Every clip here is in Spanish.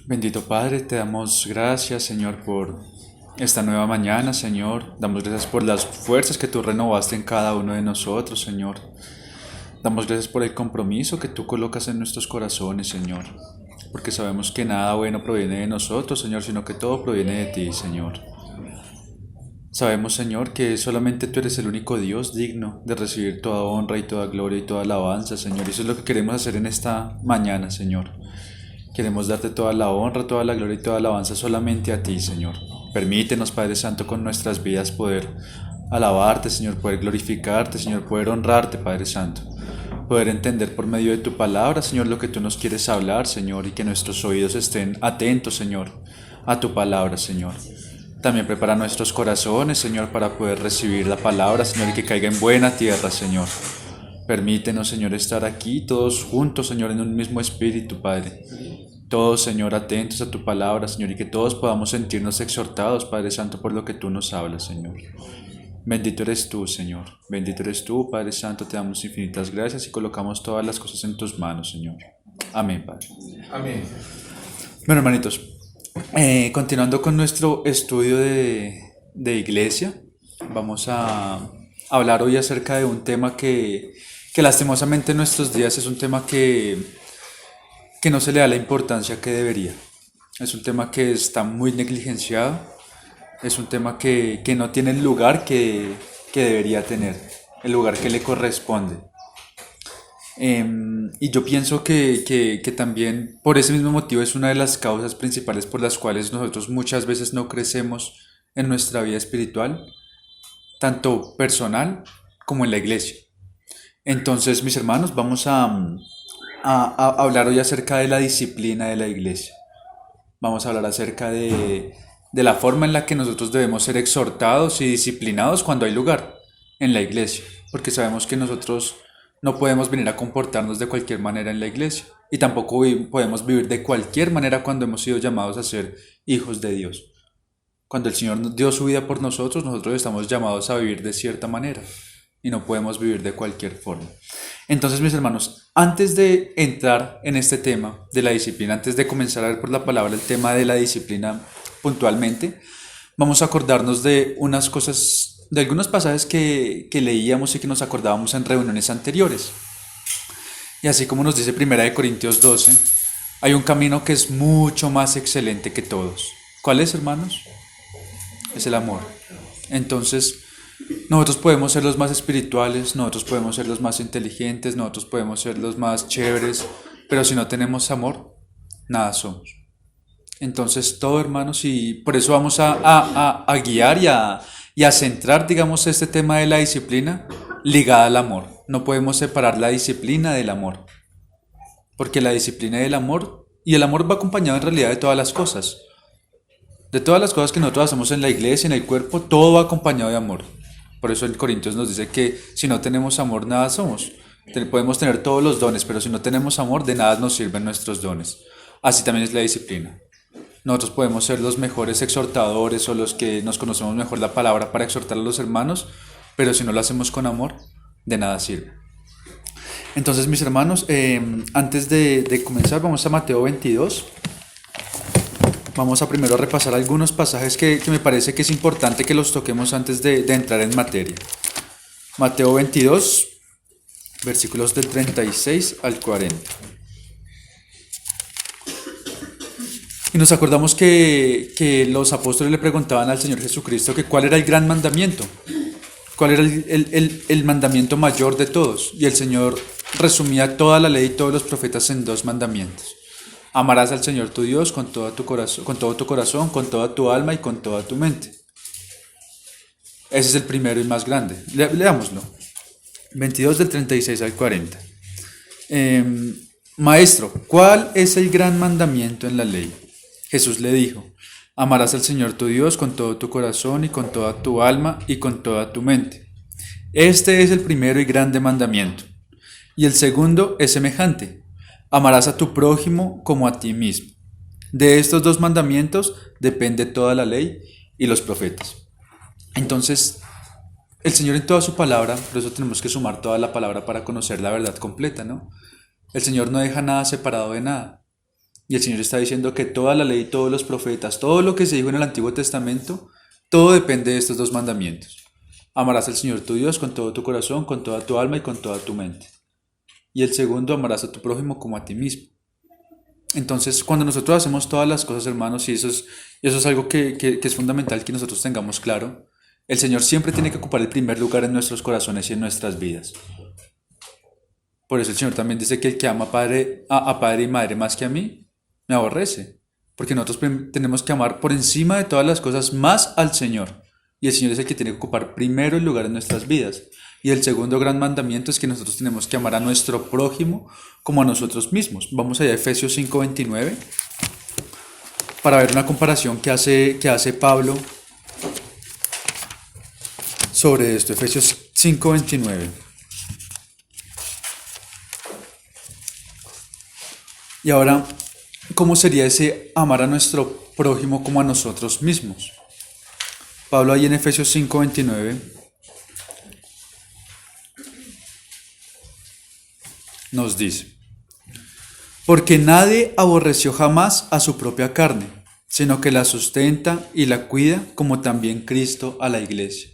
Bendito Padre, te damos gracias, Señor, por esta nueva mañana, Señor. Damos gracias por las fuerzas que tú renovaste en cada uno de nosotros, Señor. Damos gracias por el compromiso que tú colocas en nuestros corazones, Señor. Porque sabemos que nada bueno proviene de nosotros, Señor, sino que todo proviene de ti, Señor. Sabemos, Señor, que solamente tú eres el único Dios digno de recibir toda honra y toda gloria y toda alabanza, Señor. Y eso es lo que queremos hacer en esta mañana, Señor. Queremos darte toda la honra, toda la gloria y toda la alabanza solamente a ti, Señor. Permítenos, Padre Santo, con nuestras vidas poder alabarte, Señor, poder glorificarte, Señor, poder honrarte, Padre Santo. Poder entender por medio de tu palabra, Señor, lo que tú nos quieres hablar, Señor, y que nuestros oídos estén atentos, Señor, a tu palabra, Señor. También prepara nuestros corazones, Señor, para poder recibir la palabra, Señor, y que caiga en buena tierra, Señor. Permítenos, Señor, estar aquí todos juntos, Señor, en un mismo espíritu, Padre. Todos, Señor, atentos a tu palabra, Señor, y que todos podamos sentirnos exhortados, Padre Santo, por lo que tú nos hablas, Señor. Bendito eres tú, Señor. Bendito eres tú, Padre Santo. Te damos infinitas gracias y colocamos todas las cosas en tus manos, Señor. Amén, Padre. Amén. Bueno, hermanitos, continuando con nuestro estudio de iglesia, vamos a hablar hoy acerca de un tema que lastimosamente en nuestros días es un tema que no se le da la importancia que debería. Es un tema que está muy negligenciado, es un tema que no tiene el lugar que debería tener, el lugar que le corresponde. Y yo pienso que también por ese mismo motivo es una de las causas principales por las cuales nosotros muchas veces no crecemos en nuestra vida espiritual, tanto personal como en la iglesia. Entonces, mis hermanos, vamos a hablar hoy acerca de la disciplina de la iglesia. Vamos a hablar acerca de la forma en la que nosotros debemos ser exhortados y disciplinados cuando hay lugar en la iglesia, porque sabemos que nosotros no podemos venir a comportarnos de cualquier manera en la iglesia y tampoco podemos vivir de cualquier manera cuando hemos sido llamados a ser hijos de Dios. Cuando el Señor nos dio su vida por nosotros, nosotros estamos llamados a vivir de cierta manera y no podemos vivir de cualquier forma. Entonces, mis hermanos, antes de entrar en este tema de la disciplina, antes de comenzar a ver por la palabra el tema de la disciplina puntualmente, vamos a acordarnos de unas cosas, de algunos pasajes que leíamos y que nos acordábamos en reuniones anteriores. Y así como nos dice 1 Corintios 12, hay un camino que es mucho más excelente que todos. ¿Cuál es, hermanos? Es el amor. Entonces, nosotros podemos ser los más espirituales, nosotros podemos ser los más inteligentes, nosotros podemos ser los más chéveres, pero si no tenemos amor, nada somos. Entonces todo, hermanos, y por eso vamos a guiar y a centrar, digamos, este tema de la disciplina ligada al amor. No podemos separar la disciplina del amor, porque la disciplina del amor, y el amor va acompañado en realidad de todas las cosas. De todas las cosas que nosotros hacemos en la iglesia, en el cuerpo, todo va acompañado de amor. Por eso en Corintios nos dice que si no tenemos amor, nada somos. Podemos tener todos los dones, pero si no tenemos amor, de nada nos sirven nuestros dones. Así también es la disciplina. Nosotros podemos ser los mejores exhortadores o los que nos conocemos mejor la palabra para exhortar a los hermanos, pero si no lo hacemos con amor, de nada sirve. Entonces, mis hermanos, antes de comenzar, vamos a Mateo 22. Vamos a primero repasar algunos pasajes que me parece que es importante que los toquemos antes de entrar en materia. Mateo 22, versículos del 36 al 40. Y nos acordamos que los apóstoles le preguntaban al Señor Jesucristo que cuál era el gran mandamiento, cuál era el mandamiento mayor de todos. Y el Señor resumía toda la ley y todos los profetas en 2 mandamientos. Amarás al Señor tu Dios con todo tu corazón, con toda tu alma y con toda tu mente. Ese es el primero y más grande. Leámoslo. 22 del 36 al 40. Maestro, ¿cuál es el gran mandamiento en la ley? Jesús le dijo, amarás al Señor tu Dios con todo tu corazón y con toda tu alma y con toda tu mente. Este es el primero y grande mandamiento. Y el segundo es semejante. Amarás a tu prójimo como a ti mismo. De estos 2 mandamientos depende toda la ley y los profetas. Entonces, el Señor en toda su palabra, por eso tenemos que sumar toda la palabra para conocer la verdad completa, ¿no? El Señor no deja nada separado de nada. Y el Señor está diciendo que toda la ley, todos los profetas, todo lo que se dijo en el Antiguo Testamento, todo depende de estos dos mandamientos. Amarás al Señor tu Dios con todo tu corazón, con toda tu alma y con toda tu mente. Y el segundo, amarás a tu prójimo como a ti mismo. Entonces, cuando nosotros hacemos todas las cosas, hermanos, y eso es algo que es fundamental que nosotros tengamos claro, el Señor siempre tiene que ocupar el primer lugar en nuestros corazones y en nuestras vidas. Por eso el Señor también dice que el que ama a padre y madre más que a mí, me aborrece. Porque nosotros tenemos que amar por encima de todas las cosas más al Señor. Y el Señor es el que tiene que ocupar primero el lugar en nuestras vidas. Y el segundo gran mandamiento es que nosotros tenemos que amar a nuestro prójimo como a nosotros mismos. Vamos allá a Efesios 5:29 para ver una comparación que hace Pablo sobre esto. Efesios 5:29. Y ahora, ¿cómo sería ese amar a nuestro prójimo como a nosotros mismos? Pablo ahí en Efesios 5:29 nos dice: porque nadie aborreció jamás a su propia carne, sino que la sustenta y la cuida, como también Cristo a la iglesia.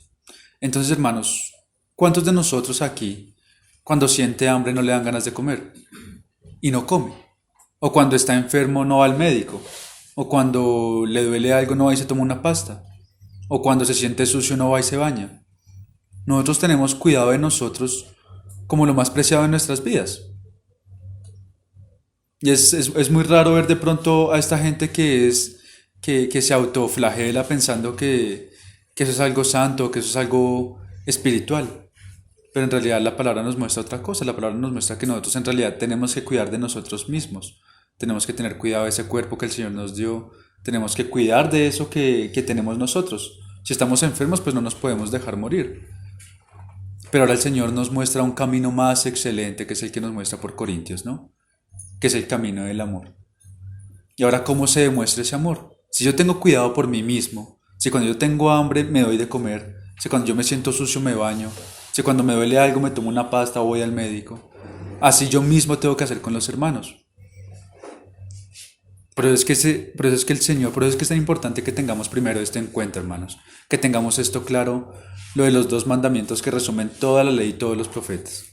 Entonces, hermanos, ¿cuántos de nosotros aquí, cuando siente hambre, no le dan ganas de comer? Y no come. O cuando está enfermo, no va al médico. O cuando le duele algo, no va y se toma una pasta. O cuando se siente sucio, no va y se baña. Nosotros tenemos cuidado de nosotros como lo más preciado en nuestras vidas. Y es muy raro ver de pronto a esta gente que se autoflagela pensando que eso es algo santo, que eso es algo espiritual. Pero en realidad la palabra nos muestra otra cosa. La palabra nos muestra que nosotros en realidad tenemos que cuidar de nosotros mismos. Tenemos que tener cuidado de ese cuerpo que el Señor nos dio. Tenemos que cuidar de eso que tenemos nosotros. Si estamos enfermos, pues no nos podemos dejar morir. Pero ahora el Señor nos muestra un camino más excelente, que es el que nos muestra por Corintios, ¿no? Que es el camino del amor. Y ahora, ¿cómo se demuestra ese amor? Si yo tengo cuidado por mí mismo, si cuando yo tengo hambre me doy de comer, si cuando yo me siento sucio me baño, si cuando me duele algo me tomo una pasta o voy al médico, así yo mismo tengo que hacer con los hermanos. Por eso es que el Señor, por eso es que es tan importante que tengamos primero este encuentro, hermanos, que tengamos esto claro, lo de los dos mandamientos que resumen toda la ley y todos los profetas.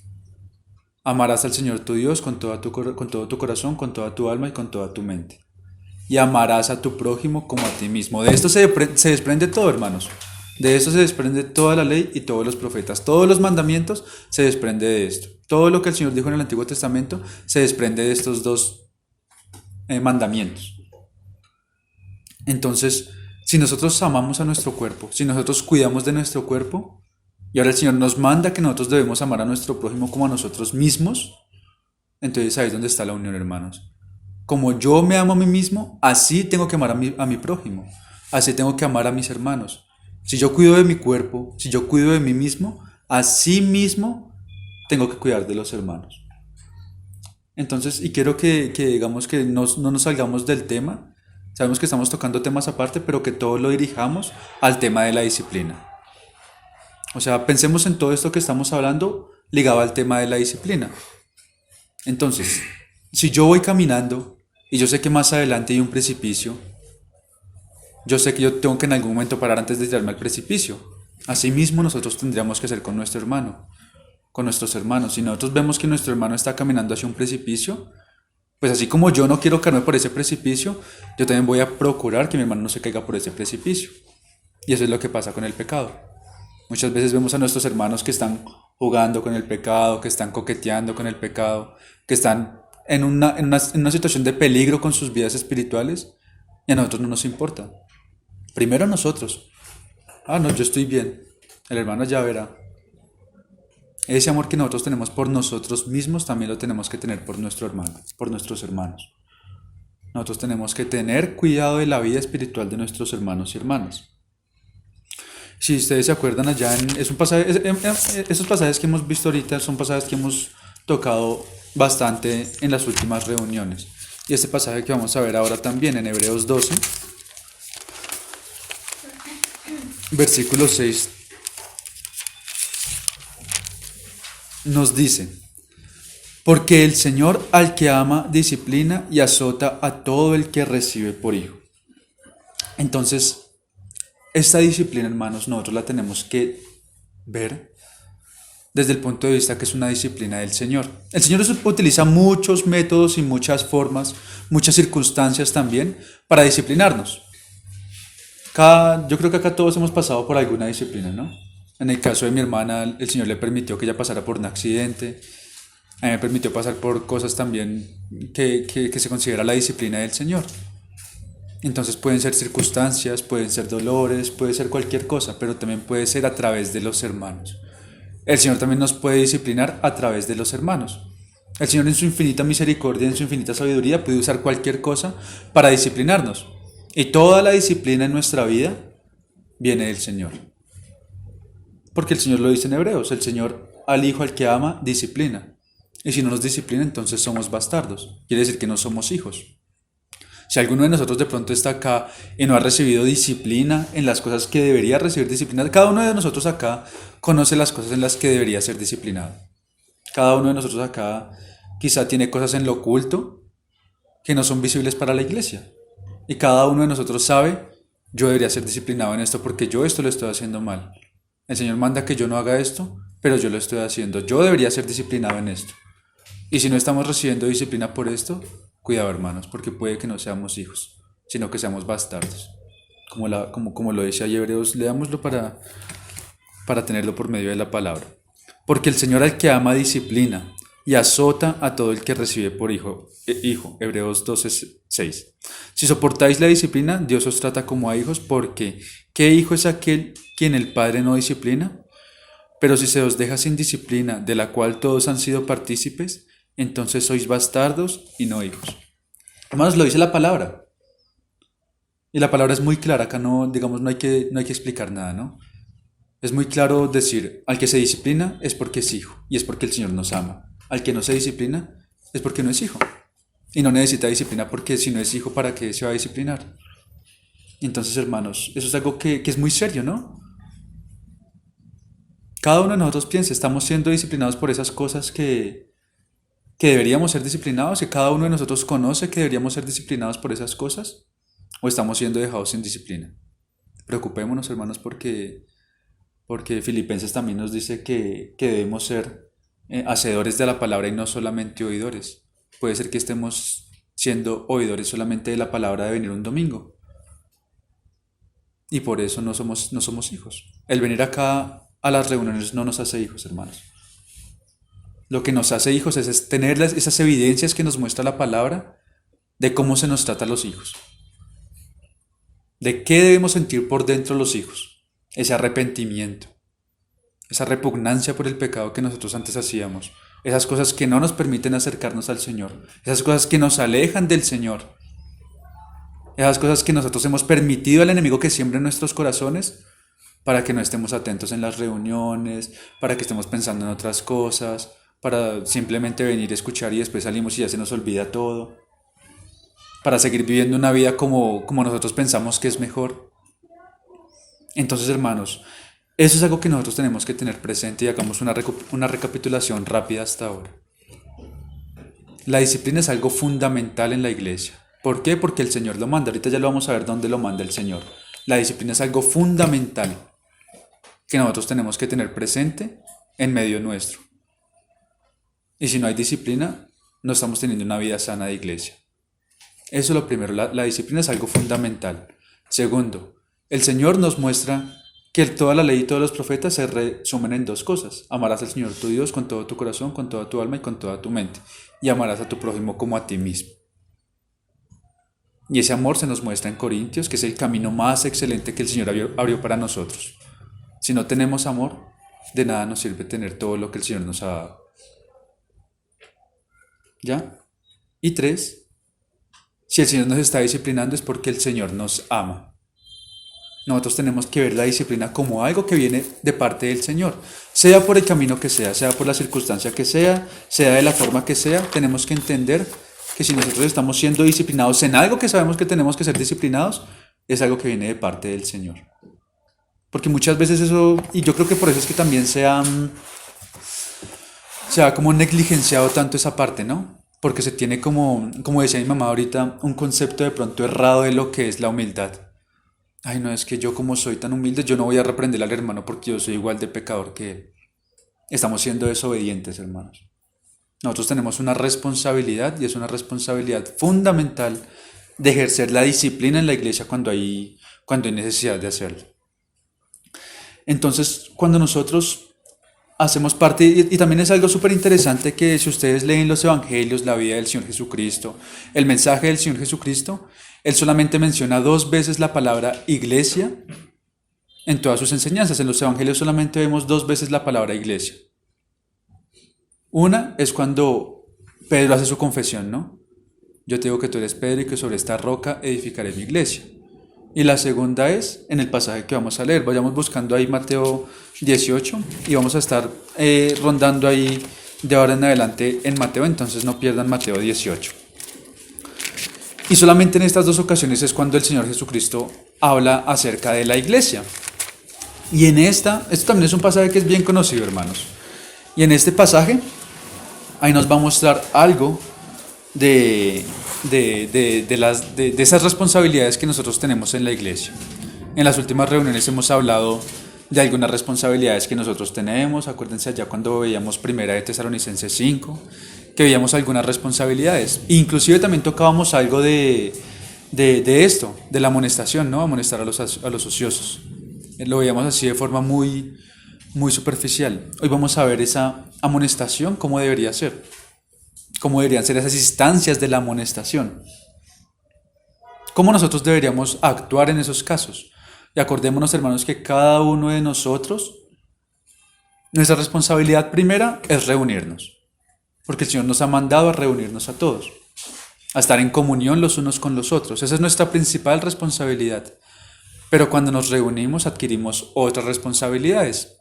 Amarás al Señor tu Dios con todo tu corazón, con toda tu alma y con toda tu mente. Y amarás a tu prójimo como a ti mismo. De esto se desprende todo, hermanos. De esto se desprende toda la ley y todos los profetas. Todos los mandamientos se desprende de esto. Todo lo que el Señor dijo en el Antiguo Testamento se desprende de estos dos mandamientos. Entonces, si nosotros amamos a nuestro cuerpo, si nosotros cuidamos de nuestro cuerpo, y ahora el Señor nos manda que nosotros debemos amar a nuestro prójimo como a nosotros mismos, entonces ahí es donde está la unión, hermanos. Como yo me amo a mí mismo, así tengo que amar a mi prójimo, así tengo que amar a mis hermanos. Si yo cuido de mi cuerpo, si yo cuido de mí mismo, así mismo tengo que cuidar de los hermanos. Entonces, y quiero que digamos que no nos salgamos del tema. Sabemos que estamos tocando temas aparte, pero que todo lo dirijamos al tema de la disciplina. O sea, pensemos en todo esto que estamos hablando ligado al tema de la disciplina. Entonces, si yo voy caminando y yo sé que más adelante hay un precipicio, yo sé que yo tengo que en algún momento parar antes de tirarme al precipicio. Asimismo, nosotros tendríamos que hacer con nuestro hermano, con nuestros hermanos. Si nosotros vemos que nuestro hermano está caminando hacia un precipicio, pues así como yo no quiero caerme por ese precipicio, yo también voy a procurar que mi hermano no se caiga por ese precipicio. Y eso es lo que pasa con el pecado. Muchas veces vemos a nuestros hermanos que están jugando con el pecado, que están coqueteando con el pecado, que están en una situación de peligro con sus vidas espirituales, y a nosotros no nos importa. Primero a nosotros. No, yo estoy bien. El hermano ya verá. Ese amor que nosotros tenemos por nosotros mismos también lo tenemos que tener por nuestro hermano, por nuestros hermanos. Nosotros tenemos que tener cuidado de la vida espiritual de nuestros hermanos y hermanas. Si ustedes se acuerdan allá esos pasajes que hemos visto ahorita son pasajes que hemos tocado bastante en las últimas reuniones. Y este pasaje que vamos a ver ahora también en Hebreos 12, versículo 6, nos dice: Porque el Señor al que ama disciplina y azota a todo el que recibe por hijo. Entonces, esta disciplina, hermanos, nosotros la tenemos que ver desde el punto de vista que es una disciplina del Señor. El Señor utiliza muchos métodos y muchas formas, muchas circunstancias también para disciplinarnos. Yo creo que acá todos hemos pasado por alguna disciplina, ¿no? En el caso de mi hermana, el Señor le permitió que ella pasara por un accidente. A mí me permitió pasar por cosas también que se considera la disciplina del Señor. Entonces pueden ser circunstancias, pueden ser dolores, puede ser cualquier cosa, pero también puede ser a través de los hermanos. El Señor también nos puede disciplinar a través de los hermanos. El Señor en su infinita misericordia, en su infinita sabiduría, puede usar cualquier cosa para disciplinarnos. Y toda la disciplina en nuestra vida viene del Señor. Porque el Señor lo dice en Hebreos, el Señor al Hijo al que ama disciplina. Y si no nos disciplina, entonces somos bastardos. Quiere decir que no somos hijos. Si alguno de nosotros de pronto está acá y no ha recibido disciplina en las cosas que debería recibir disciplina, cada uno de nosotros acá conoce las cosas en las que debería ser disciplinado. Cada uno de nosotros acá quizá tiene cosas en lo oculto que no son visibles para la iglesia. Y cada uno de nosotros sabe, yo debería ser disciplinado en esto porque yo esto lo estoy haciendo mal. El Señor manda que yo no haga esto, pero yo lo estoy haciendo. Yo debería ser disciplinado en esto. Y si no estamos recibiendo disciplina por esto, cuidado, hermanos, porque puede que no seamos hijos, sino que seamos bastardos. Como lo dice ahí Hebreos, leámoslo para tenerlo por medio de la palabra. Porque el Señor al que ama disciplina y azota a todo el que recibe por hijo. Hebreos 12:6. Si soportáis la disciplina, Dios os trata como a hijos, porque ¿qué hijo es aquel quien el Padre no disciplina? Pero si se os deja sin disciplina, de la cual todos han sido partícipes, entonces sois bastardos y no hijos. Hermanos, lo dice la palabra. Y la palabra es muy clara, acá no, digamos, no hay que explicar nada, ¿no? Es muy claro decir, al que se disciplina es porque es hijo, y es porque el Señor nos ama. Al que no se disciplina es porque no es hijo. Y no necesita disciplina porque si no es hijo, ¿para qué se va a disciplinar? Entonces, hermanos, eso es algo que es muy serio, ¿no? Cada uno de nosotros piensa, estamos siendo disciplinados por esas cosas que deberíamos ser disciplinados, que cada uno de nosotros conoce que deberíamos ser disciplinados por esas cosas, o estamos siendo dejados sin disciplina. Preocupémonos, hermanos, porque Filipenses también nos dice que debemos ser hacedores de la palabra y no solamente oidores. Puede ser que estemos siendo oidores solamente de la palabra de venir un domingo, y por eso no somos hijos. El venir acá a las reuniones no nos hace hijos, hermanos. Lo que nos hace hijos es tener esas evidencias que nos muestra la palabra de cómo se nos trata a los hijos. De qué debemos sentir por dentro los hijos. Ese arrepentimiento. Esa repugnancia por el pecado que nosotros antes hacíamos. Esas cosas que no nos permiten acercarnos al Señor. Esas cosas que nos alejan del Señor. Esas cosas que nosotros hemos permitido al enemigo que siembre en nuestros corazones para que no estemos atentos en las reuniones, para que estemos pensando en otras cosas, para simplemente venir a escuchar y después salimos y ya se nos olvida todo, para seguir viviendo una vida como nosotros pensamos que es mejor. Entonces, hermanos, eso es algo que nosotros tenemos que tener presente y hagamos una recapitulación rápida hasta ahora. La disciplina es algo fundamental en la iglesia. ¿Por qué? Porque el Señor lo manda. Ahorita ya lo vamos a ver dónde lo manda el Señor. La disciplina es algo fundamental que nosotros tenemos que tener presente en medio nuestro. Y si no hay disciplina, no estamos teniendo una vida sana de iglesia. Eso es lo primero, la disciplina es algo fundamental. Segundo, el Señor nos muestra que toda la ley y todos los profetas se resumen en dos cosas. Amarás al Señor tu Dios con todo tu corazón, con toda tu alma y con toda tu mente. Y amarás a tu prójimo como a ti mismo. Y ese amor se nos muestra en Corintios, que es el camino más excelente que el Señor abrió para nosotros. Si no tenemos amor, de nada nos sirve tener todo lo que el Señor nos ha dado. ¿Ya? Y 3, si el Señor nos está disciplinando es porque el Señor nos ama. Nosotros tenemos que ver la disciplina como algo que viene de parte del Señor. Sea por el camino que sea por la circunstancia que sea de la forma que sea, tenemos que entender que si nosotros estamos siendo disciplinados en algo que sabemos que tenemos que ser disciplinados, es algo que viene de parte del Señor. Porque muchas veces eso, y yo creo que por eso es que también se ha se ha como negligenciado tanto esa parte, ¿no? Porque se tiene como decía mi mamá ahorita, un concepto de pronto errado de lo que es la humildad. Ay, no, es que yo como soy tan humilde, yo no voy a reprender al hermano porque yo soy igual de pecador que él. Estamos siendo desobedientes, hermanos. Nosotros tenemos una responsabilidad y es una responsabilidad fundamental de ejercer la disciplina en la iglesia cuando hay necesidad de hacerlo. Entonces, cuando nosotros hacemos parte, y también es algo súper interesante que si ustedes leen los evangelios, la vida del Señor Jesucristo, el mensaje del Señor Jesucristo, Él solamente menciona 2 veces la palabra iglesia en todas sus enseñanzas. En los evangelios solamente vemos 2 veces la palabra iglesia. Una es cuando Pedro hace su confesión, ¿no? Yo te digo que tú eres Pedro y que sobre esta roca edificaré mi iglesia. Y la segunda es en el pasaje que vamos a leer. Vayamos buscando ahí Mateo 18 y vamos a estar rondando ahí de ahora en adelante en Mateo, entonces no pierdan Mateo 18. Y solamente en estas 2 ocasiones es cuando el Señor Jesucristo habla acerca de la iglesia. Y en esto también es un pasaje que es bien conocido, hermanos. Y en este pasaje, ahí nos va a mostrar algo de esas responsabilidades que nosotros tenemos en la iglesia. En las últimas reuniones hemos hablado de algunas responsabilidades que nosotros tenemos. Acuérdense allá cuando veíamos Primera de Tesalonicenses 5, que veíamos algunas responsabilidades. Inclusive también tocábamos algo de esto, de la amonestación, ¿no? Amonestar a los ociosos. Lo veíamos así de forma muy, muy superficial. Hoy vamos a ver esa amonestación, cómo debería ser. Cómo deberían ser esas instancias de la amonestación. Cómo nosotros deberíamos actuar en esos casos. Y acordémonos, hermanos, que cada uno de nosotros, nuestra responsabilidad primera es reunirnos. Porque el Señor nos ha mandado a reunirnos a todos, a estar en comunión los unos con los otros. Esa es nuestra principal responsabilidad. Pero cuando nos reunimos adquirimos otras responsabilidades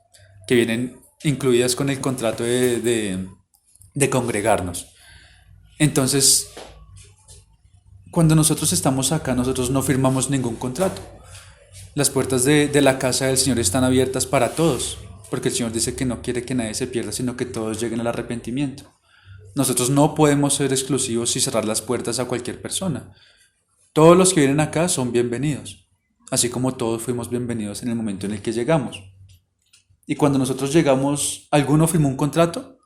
que vienen incluidas con el contrato de congregarnos. Entonces, cuando nosotros estamos acá, nosotros no firmamos ningún contrato. Las puertas de la casa del Señor están abiertas para todos, porque el Señor dice que no quiere que nadie se pierda, sino que todos lleguen al arrepentimiento. Nosotros no podemos ser exclusivos y cerrar las puertas a cualquier persona. Todos los que vienen acá son bienvenidos, así como todos fuimos bienvenidos en el momento en el que llegamos. Y cuando nosotros llegamos, ¿alguno firmó un contrato?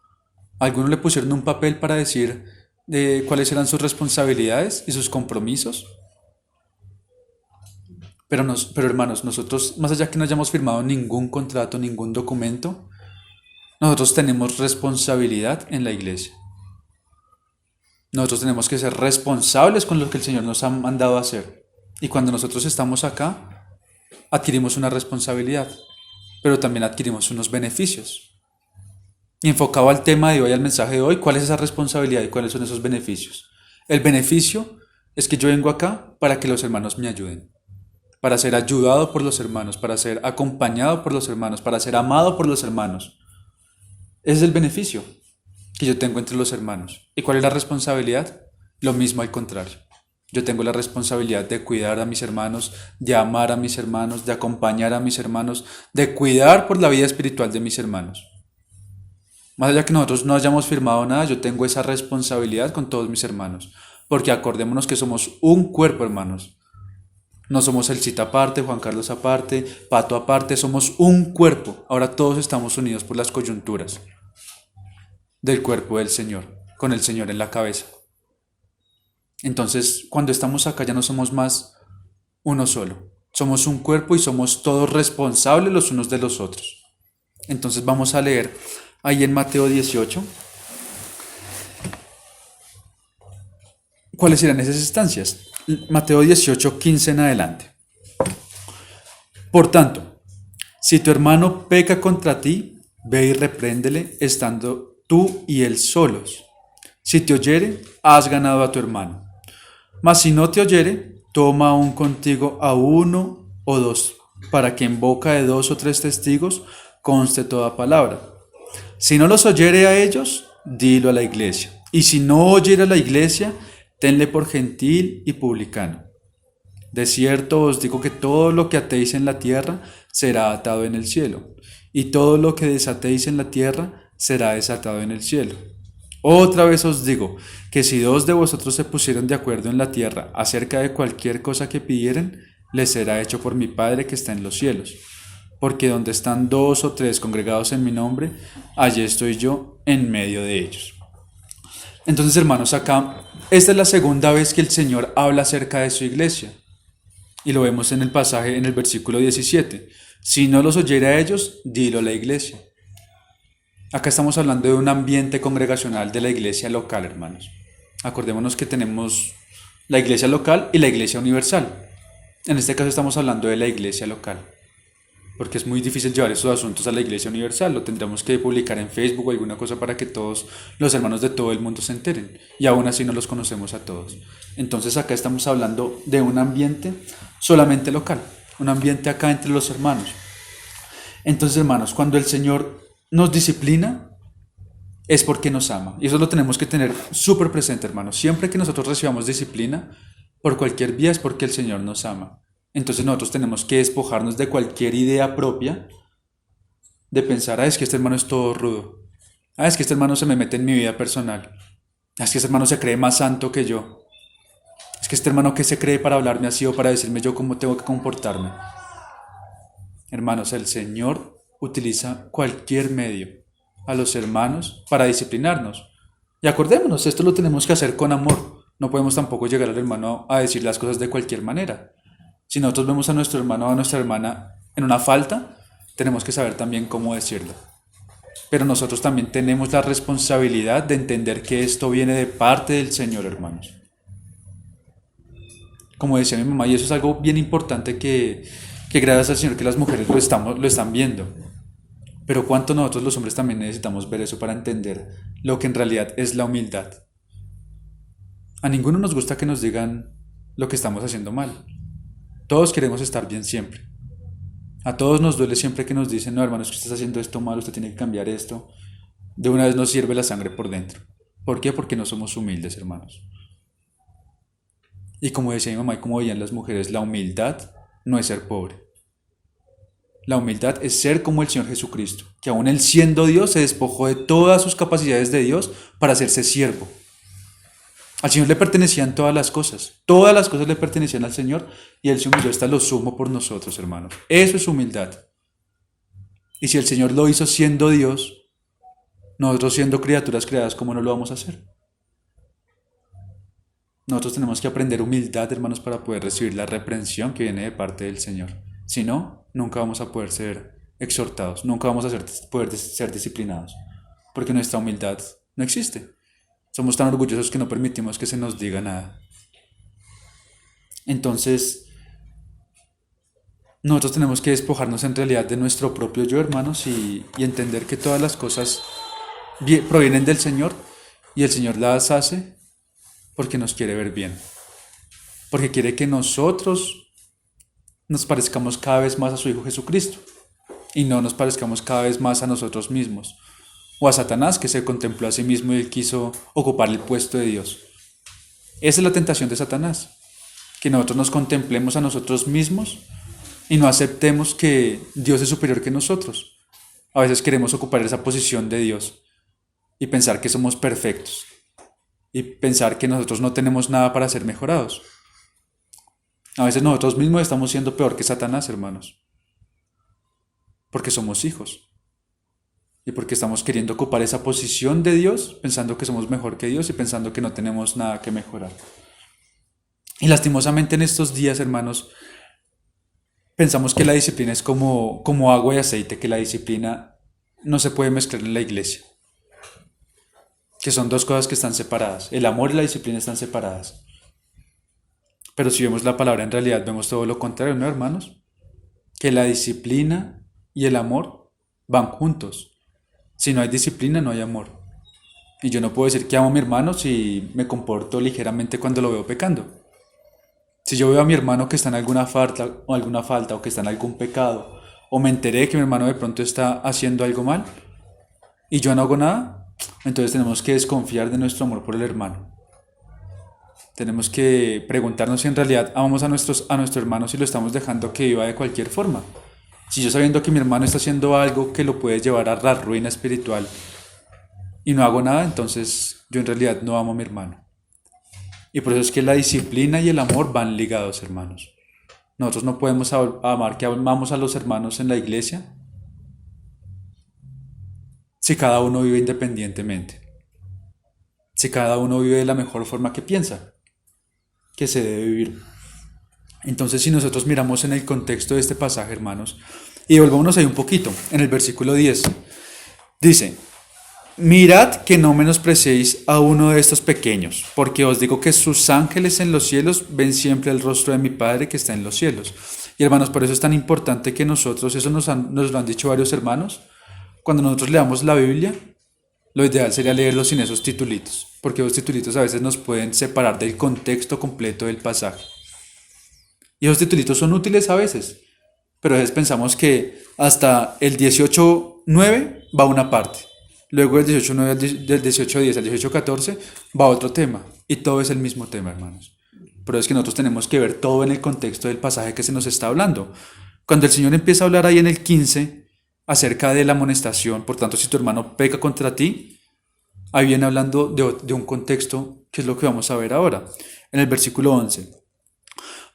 ¿Alguno le pusieron un papel para decir de cuáles eran sus responsabilidades y sus compromisos? Pero hermanos, nosotros, más allá que no hayamos firmado ningún contrato, ningún documento, nosotros tenemos responsabilidad en la iglesia. Nosotros tenemos que ser responsables con lo que el Señor nos ha mandado a hacer. Y cuando nosotros estamos acá, adquirimos una responsabilidad, pero también adquirimos unos beneficios. Y enfocado al tema de hoy, al mensaje de hoy, ¿cuál es esa responsabilidad y cuáles son esos beneficios? El beneficio es que yo vengo acá para que los hermanos me ayuden, para ser ayudado por los hermanos, para ser acompañado por los hermanos, para ser amado por los hermanos. Ese es el beneficio que yo tengo entre los hermanos. ¿Y cuál es la responsabilidad? Lo mismo al contrario. Yo tengo la responsabilidad de cuidar a mis hermanos, de amar a mis hermanos, de acompañar a mis hermanos, de cuidar por la vida espiritual de mis hermanos. Más allá que nosotros no hayamos firmado nada, yo tengo esa responsabilidad con todos mis hermanos. Porque acordémonos que somos un cuerpo, hermanos. No somos el Cita aparte, Juan Carlos aparte, Pato aparte, somos un cuerpo. Ahora todos estamos unidos por las coyunturas del cuerpo del Señor, con el Señor en la cabeza. Entonces, cuando estamos acá ya no somos más uno solo. Somos un cuerpo y somos todos responsables los unos de los otros. Entonces vamos a leer ahí en Mateo 18. ¿Cuáles serán esas instancias? Mateo 18, 15 en adelante. Por tanto, si tu hermano peca contra ti, ve y repréndele estando tú y él solos. Si te oyere, has ganado a tu hermano. Mas si no te oyere, toma aún contigo a 1 o 2, para que en boca de 2 o 3 testigos conste toda palabra. Si no los oyere a ellos, dilo a la iglesia. Y si no oyere a la iglesia, tenle por gentil y publicano. De cierto os digo que todo lo que atéis en la tierra será atado en el cielo, y todo lo que desatéis en la tierra será desatado en el cielo. Otra vez os digo, que si dos de vosotros se pusieron de acuerdo en la tierra acerca de cualquier cosa que pidieren, les será hecho por mi Padre que está en los cielos. Porque donde están dos o tres congregados en mi nombre, allí estoy yo en medio de ellos. Entonces, hermanos, acá, esta es la segunda vez que el Señor habla acerca de su iglesia. Y lo vemos en el pasaje, en el versículo 17. Si no los oyera a ellos, dilo a la iglesia. Acá estamos hablando de un ambiente congregacional de la iglesia local, hermanos. Acordémonos que tenemos la iglesia local y la iglesia universal. En este caso estamos hablando de la iglesia local, porque es muy difícil llevar esos asuntos a la iglesia universal. Lo tendremos que publicar en Facebook o alguna cosa para que todos los hermanos de todo el mundo se enteren. Y aún así no los conocemos a todos. Entonces acá estamos hablando de un ambiente solamente local, un ambiente acá entre los hermanos. Entonces, hermanos, cuando el Señor nos disciplina, es porque nos ama. Y eso lo tenemos que tener súper presente, hermanos. Siempre que nosotros recibamos disciplina, por cualquier vía, es porque el Señor nos ama. Entonces nosotros tenemos que despojarnos de cualquier idea propia, de pensar, es que este hermano es todo rudo. Es que este hermano se me mete en mi vida personal. Es que este hermano se cree más santo que yo. Es que este hermano, ¿qué se cree para hablarme así o para decirme yo cómo tengo que comportarme? Hermanos, el Señor utiliza cualquier medio a los hermanos para disciplinarnos. Y acordémonos, esto lo tenemos que hacer con amor. No podemos tampoco llegar al hermano a decir las cosas de cualquier manera. Si nosotros vemos a nuestro hermano o a nuestra hermana en una falta, tenemos que saber también cómo decirlo. Pero nosotros también tenemos la responsabilidad de entender que esto viene de parte del Señor, hermanos. Como decía mi mamá, y eso es algo bien importante que gracias al Señor que las mujeres lo están viendo. Pero cuánto nosotros los hombres también necesitamos ver eso para entender lo que en realidad es la humildad. A ninguno nos gusta que nos digan lo que estamos haciendo mal. Todos queremos estar bien siempre. A todos nos duele siempre que nos dicen, no hermano, es que usted está haciendo esto mal, usted tiene que cambiar esto. De una vez nos sirve la sangre por dentro. ¿Por qué? Porque no somos humildes, hermanos. Y como decía mi mamá y como veían las mujeres, la humildad no es ser pobre. La humildad es ser como el Señor Jesucristo, que aún Él siendo Dios se despojó de todas sus capacidades de Dios para hacerse siervo. Al Señor le pertenecían todas las cosas le pertenecían al Señor y Él se humilló hasta lo sumo por nosotros, hermanos. Eso es humildad. Y si el Señor lo hizo siendo Dios, nosotros siendo criaturas creadas, ¿cómo no lo vamos a hacer? Nosotros tenemos que aprender humildad, hermanos, para poder recibir la reprensión que viene de parte del Señor. Si no, nunca vamos a poder ser exhortados, nunca vamos a poder ser disciplinados, porque nuestra humildad no existe. Somos tan orgullosos que no permitimos que se nos diga nada. Entonces, nosotros tenemos que despojarnos en realidad de nuestro propio yo, hermanos, y entender que todas las cosas provienen del Señor y el Señor las hace porque nos quiere ver bien, porque quiere que nosotros nos parezcamos cada vez más a su Hijo Jesucristo y no nos parezcamos cada vez más a nosotros mismos o a Satanás, que se contempló a sí mismo y él quiso ocupar el puesto de Dios. Esa es la tentación de Satanás, que nosotros nos contemplemos a nosotros mismos y no aceptemos que Dios es superior que nosotros. A veces queremos ocupar esa posición de Dios y pensar que somos perfectos y pensar que nosotros no tenemos nada para ser mejorados. A veces nosotros mismos estamos siendo peor que Satanás, hermanos, porque somos hijos y porque estamos queriendo ocupar esa posición de Dios, pensando que somos mejor que Dios y pensando que no tenemos nada que mejorar. Y lastimosamente en estos días, hermanos, pensamos que la disciplina es como agua y aceite, que la disciplina no se puede mezclar en la iglesia, que son dos cosas que están separadas. El amor y la disciplina están separadas. Pero si vemos la palabra, en realidad vemos todo lo contrario, ¿no, hermanos? Que la disciplina y el amor van juntos. Si no hay disciplina, no hay amor. Y yo no puedo decir que amo a mi hermano si me comporto ligeramente cuando lo veo pecando. Si yo veo a mi hermano que está en alguna falta o que está en algún pecado, o me enteré que mi hermano de pronto está haciendo algo mal y yo no hago nada, entonces tenemos que desconfiar de nuestro amor por el hermano. Tenemos que preguntarnos si en realidad amamos a nuestro hermano, si lo estamos dejando que viva de cualquier forma. Si yo sabiendo que mi hermano está haciendo algo que lo puede llevar a la ruina espiritual, y no hago nada, entonces yo en realidad no amo a mi hermano. Y por eso es que la disciplina y el amor van ligados, hermanos. Nosotros no podemos amar que amamos a los hermanos en la iglesia si cada uno vive independientemente, si cada uno vive de la mejor forma que piensa que se debe vivir. Entonces, si nosotros miramos en el contexto de este pasaje, hermanos, y volvámonos ahí un poquito, en el versículo 10, dice, mirad que no menospreciéis a uno de estos pequeños, porque os digo que sus ángeles en los cielos ven siempre el rostro de mi Padre que está en los cielos. Y hermanos, por eso es tan importante que nosotros, eso nos lo han dicho varios hermanos, cuando nosotros leamos la Biblia, lo ideal sería leerlo sin esos titulitos, porque los titulitos a veces nos pueden separar del contexto completo del pasaje. Y esos titulitos son útiles a veces, pero a veces pensamos que hasta el 18:9 va una parte, luego del 18:9 del 18:10 al 18:14 va otro tema, y todo es el mismo tema, hermanos. Pero es que nosotros tenemos que ver todo en el contexto del pasaje que se nos está hablando. Cuando el Señor empieza a hablar ahí en el 15 acerca de la amonestación, por tanto, si tu hermano peca contra ti, ahí viene hablando de un contexto que es lo que vamos a ver ahora, en el versículo 11.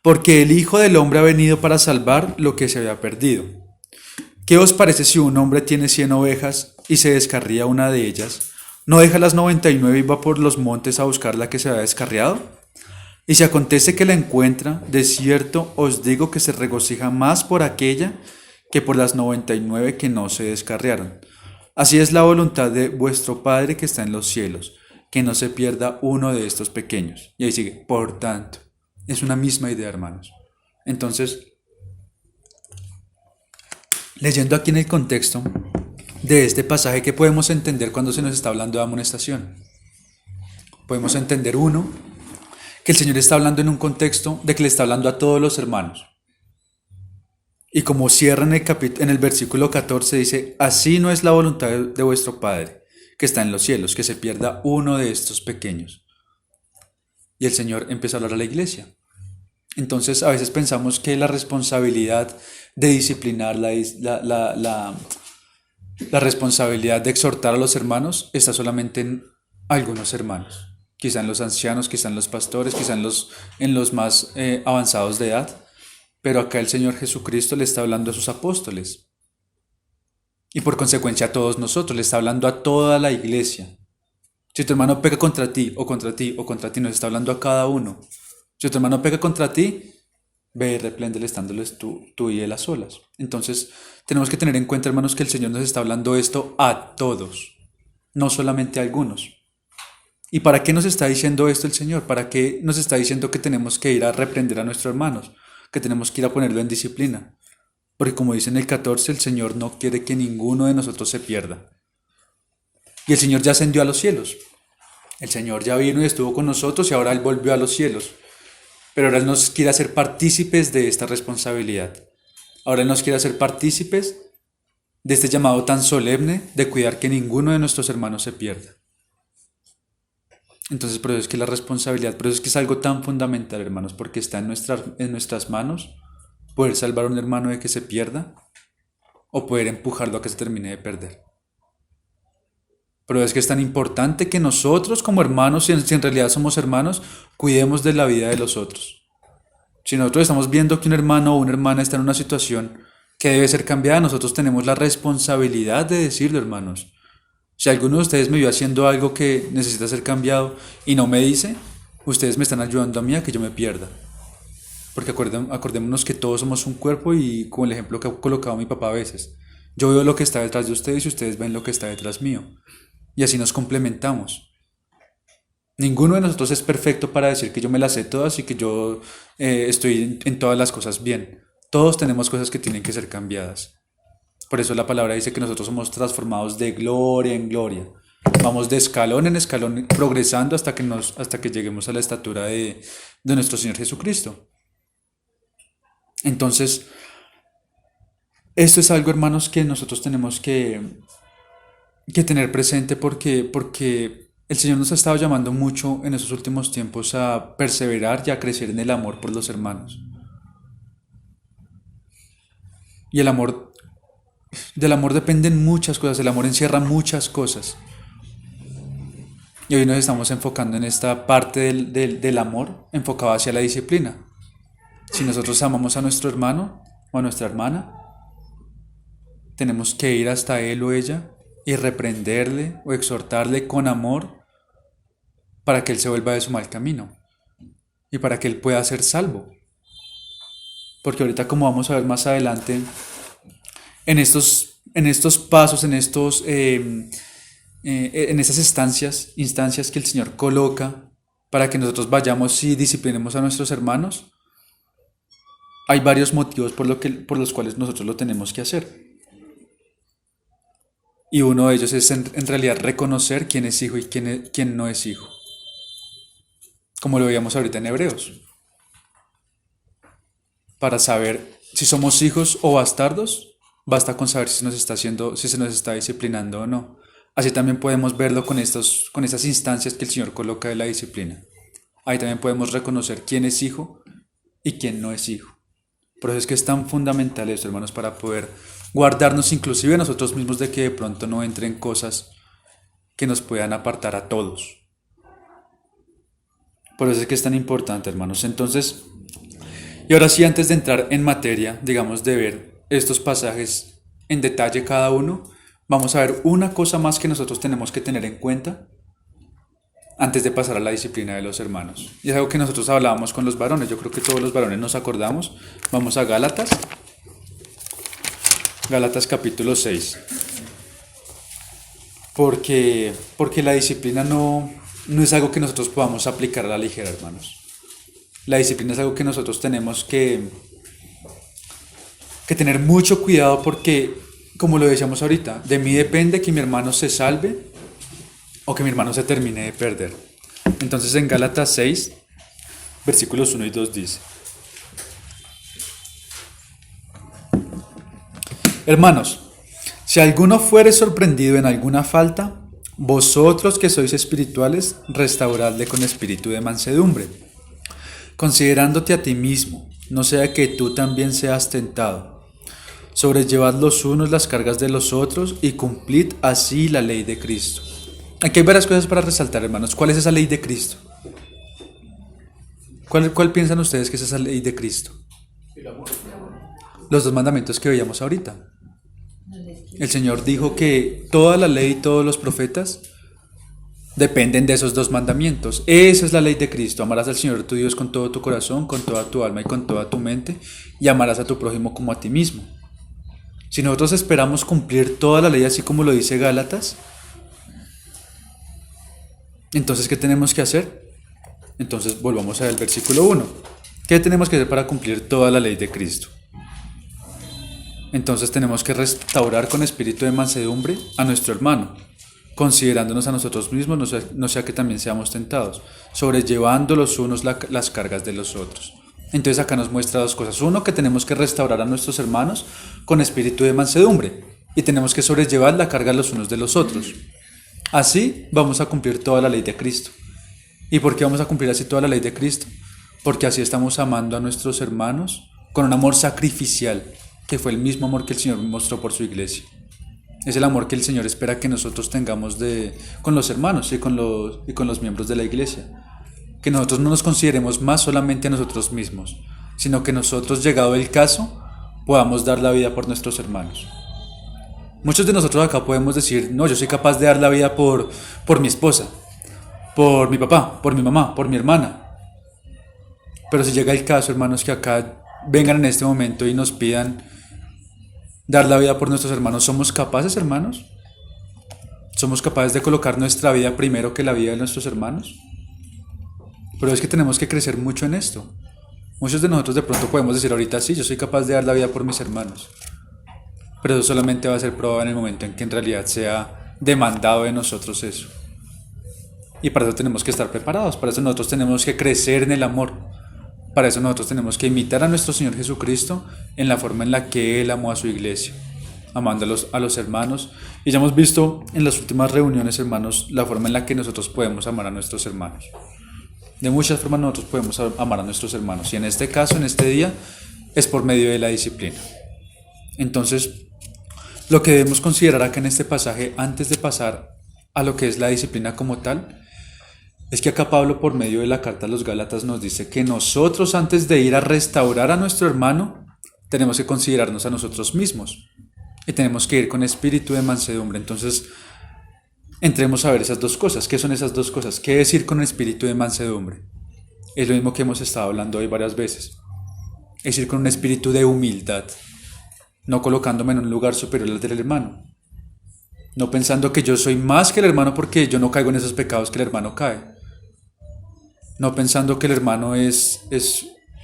Porque el Hijo del Hombre ha venido para salvar lo que se había perdido. ¿Qué os parece si un hombre tiene 100 ovejas y se descarría una de ellas? ¿No deja las 99 y va por los montes a buscar la que se había descarriado? Y si acontece que la encuentra, de cierto os digo que se regocija más por aquella que por las 99 que no se descarriaron. Así es la voluntad de vuestro Padre que está en los cielos, que no se pierda uno de estos pequeños. Y ahí sigue, por tanto. Es una misma idea, hermanos. Entonces, leyendo aquí en el contexto de este pasaje, ¿qué podemos entender cuando se nos está hablando de amonestación? Podemos entender, uno, que el Señor está hablando en un contexto de que le está hablando a todos los hermanos. Y como cierra en el versículo 14, dice, así no es la voluntad de vuestro Padre, que está en los cielos, que se pierda uno de estos pequeños. Y el Señor empezó a hablar a la iglesia. Entonces a veces pensamos que la responsabilidad de disciplinar, la responsabilidad de exhortar a los hermanos está solamente en algunos hermanos. Quizá en los ancianos, quizá en los pastores, quizá en los más avanzados de edad. Pero acá el Señor Jesucristo le está hablando a sus apóstoles. Y por consecuencia a todos nosotros, le está hablando a toda la iglesia. Si tu hermano peca contra ti, o contra ti, o contra ti, nos está hablando a cada uno. Si tu hermano peca contra ti, ve y repléndele estándoles tú y él a solas. Entonces, tenemos que tener en cuenta, hermanos, que el Señor nos está hablando esto a todos, no solamente a algunos. ¿Y para qué nos está diciendo esto el Señor? ¿Para qué nos está diciendo que tenemos que ir a reprender a nuestros hermanos? Que tenemos que ir a ponerlo en disciplina. Porque como dice en el 14, el Señor no quiere que ninguno de nosotros se pierda. Y el Señor ya ascendió a los cielos. El Señor ya vino y estuvo con nosotros y ahora Él volvió a los cielos. Pero ahora Él nos quiere hacer partícipes de esta responsabilidad. Ahora Él nos quiere hacer partícipes de este llamado tan solemne de cuidar que ninguno de nuestros hermanos se pierda. Entonces por eso es que la responsabilidad, por eso es que es algo tan fundamental, hermanos, porque está en nuestras manos poder salvar a un hermano de que se pierda o poder empujarlo a que se termine de perder. Pero es que es tan importante que nosotros como hermanos, si en realidad somos hermanos, cuidemos de la vida de los otros. Si nosotros estamos viendo que un hermano o una hermana está en una situación que debe ser cambiada, nosotros tenemos la responsabilidad de decirlo, hermanos. Si alguno de ustedes me vio haciendo algo que necesita ser cambiado y no me dice, ustedes me están ayudando a mí a que yo me pierda. Porque acordémonos que todos somos un cuerpo y como el ejemplo que ha colocado mi papá a veces. Yo veo lo que está detrás de ustedes y ustedes ven lo que está detrás mío. Y así nos complementamos. Ninguno de nosotros es perfecto para decir que yo me las sé todas y que yo estoy en todas las cosas bien. Todos tenemos cosas que tienen que ser cambiadas. Por eso la palabra dice que nosotros somos transformados de gloria en gloria. Vamos de escalón en escalón progresando hasta que lleguemos a la estatura de nuestro Señor Jesucristo. Entonces, esto es algo, hermanos, que nosotros tenemos que tener presente porque el Señor nos ha estado llamando mucho en esos últimos tiempos a perseverar y a crecer en el amor por los hermanos. Y del amor dependen muchas cosas, el amor encierra muchas cosas. Y hoy nos estamos enfocando en esta parte del amor enfocado hacia la disciplina. Si nosotros amamos a nuestro hermano o a nuestra hermana, tenemos que ir hasta él o ella y reprenderle o exhortarle con amor para que él se vuelva de su mal camino y para que él pueda ser salvo. Porque ahorita, como vamos a ver más adelante, en estos pasos, en esas instancias que el Señor coloca para que nosotros vayamos y disciplinemos a nuestros hermanos, hay varios motivos por los cuales nosotros lo tenemos que hacer. Y uno de ellos es en realidad reconocer quién es hijo y quién no es hijo. Como lo veíamos ahorita en Hebreos. Para saber si somos hijos o bastardos, basta con saber si se nos está disciplinando o no. Así también podemos verlo con estas instancias que el Señor coloca de la disciplina. Ahí también podemos reconocer quién es hijo y quién no es hijo. Por eso es que es tan fundamental esto, hermanos, para poder guardarnos inclusive a nosotros mismos de que de pronto no entren cosas que nos puedan apartar a todos. Por eso es que es tan importante, hermanos. Entonces, y ahora sí, antes de entrar en materia, digamos, de ver estos pasajes en detalle cada uno, vamos a ver una cosa más que nosotros tenemos que tener en cuenta antes de pasar a la disciplina de los hermanos. Y es algo que nosotros hablábamos con los varones, yo creo que todos los varones nos acordamos. Vamos a Gálatas capítulo 6. Porque la disciplina no es algo que nosotros podamos aplicar a la ligera, hermanos. La disciplina es algo que nosotros tenemos que tener mucho cuidado porque, como lo decíamos ahorita, de mí depende que mi hermano se salve o que mi hermano se termine de perder. Entonces en Gálatas 6, versículos 1 y 2 dice: Hermanos, si alguno fuere sorprendido en alguna falta, vosotros que sois espirituales, restauradle con espíritu de mansedumbre, considerándote a ti mismo, no sea que tú también seas tentado. Sobrellevad los unos las cargas de los otros y cumplid así la ley de Cristo. Aquí hay varias cosas para resaltar, hermanos. ¿Cuál es esa ley de Cristo? ¿Cuál piensan ustedes que es esa ley de Cristo? Los 2 mandamientos que veíamos ahorita. El Señor dijo que toda la ley y todos los profetas dependen de esos 2 mandamientos. Esa es la ley de Cristo. Amarás al Señor tu Dios con todo tu corazón, con toda tu alma y con toda tu mente, y amarás a tu prójimo como a ti mismo. Si nosotros esperamos cumplir toda la ley así como lo dice Gálatas, entonces, ¿qué tenemos que hacer? Entonces, volvamos al versículo 1. ¿Qué tenemos que hacer para cumplir toda la ley de Cristo? Entonces, tenemos que restaurar con espíritu de mansedumbre a nuestro hermano, considerándonos a nosotros mismos, no sea que también seamos tentados, sobrellevando los unos las cargas de los otros. Entonces, acá nos muestra 2 cosas. Uno, que tenemos que restaurar a nuestros hermanos con espíritu de mansedumbre, y tenemos que sobrellevar la carga los unos de los otros. Así vamos a cumplir toda la ley de Cristo. ¿Y por qué vamos a cumplir así toda la ley de Cristo? Porque así estamos amando a nuestros hermanos con un amor sacrificial, que fue el mismo amor que el Señor mostró por su iglesia. Es el amor que el Señor espera que nosotros tengamos con los hermanos y con los miembros de la iglesia. Que nosotros no nos consideremos más solamente a nosotros mismos, sino que nosotros, llegado el caso, podamos dar la vida por nuestros hermanos. Muchos de nosotros acá podemos decir: no, yo soy capaz de dar la vida por mi esposa, por mi papá, por mi mamá, por mi hermana. Pero si llega el caso, hermanos, que acá vengan en este momento y nos pidan dar la vida por nuestros hermanos, ¿somos capaces, hermanos? ¿Somos capaces de colocar nuestra vida primero que la vida de nuestros hermanos? Pero es que tenemos que crecer mucho en esto. Muchos de nosotros de pronto podemos decir ahorita: sí, yo soy capaz de dar la vida por mis hermanos. Pero eso solamente va a ser probado en el momento en que en realidad sea demandado de nosotros eso. Y para eso tenemos que estar preparados, para eso nosotros tenemos que crecer en el amor. Para eso nosotros tenemos que imitar a nuestro Señor Jesucristo en la forma en la que Él amó a su iglesia, amando a los hermanos. Y ya hemos visto en las últimas reuniones, hermanos, la forma en la que nosotros podemos amar a nuestros hermanos. De muchas formas nosotros podemos amar a nuestros hermanos. Y en este caso, en este día, es por medio de la disciplina. Entonces, lo que debemos considerar acá en este pasaje, antes de pasar a lo que es la disciplina como tal, Es que acá Pablo, por medio de la carta a los Gálatas, nos dice que nosotros, antes de ir a restaurar a nuestro hermano, tenemos que considerarnos a nosotros mismos y tenemos que ir con espíritu de mansedumbre. Entonces, entremos a ver esas dos cosas. ¿Qué son esas dos cosas? ¿Qué es ir con espíritu de mansedumbre? Es lo mismo que hemos estado hablando hoy varias veces. Es ir con un espíritu de humildad, no colocándome en un lugar superior al del hermano, no pensando que yo soy más que el hermano porque yo no caigo en esos pecados que el hermano cae, no pensando que el hermano es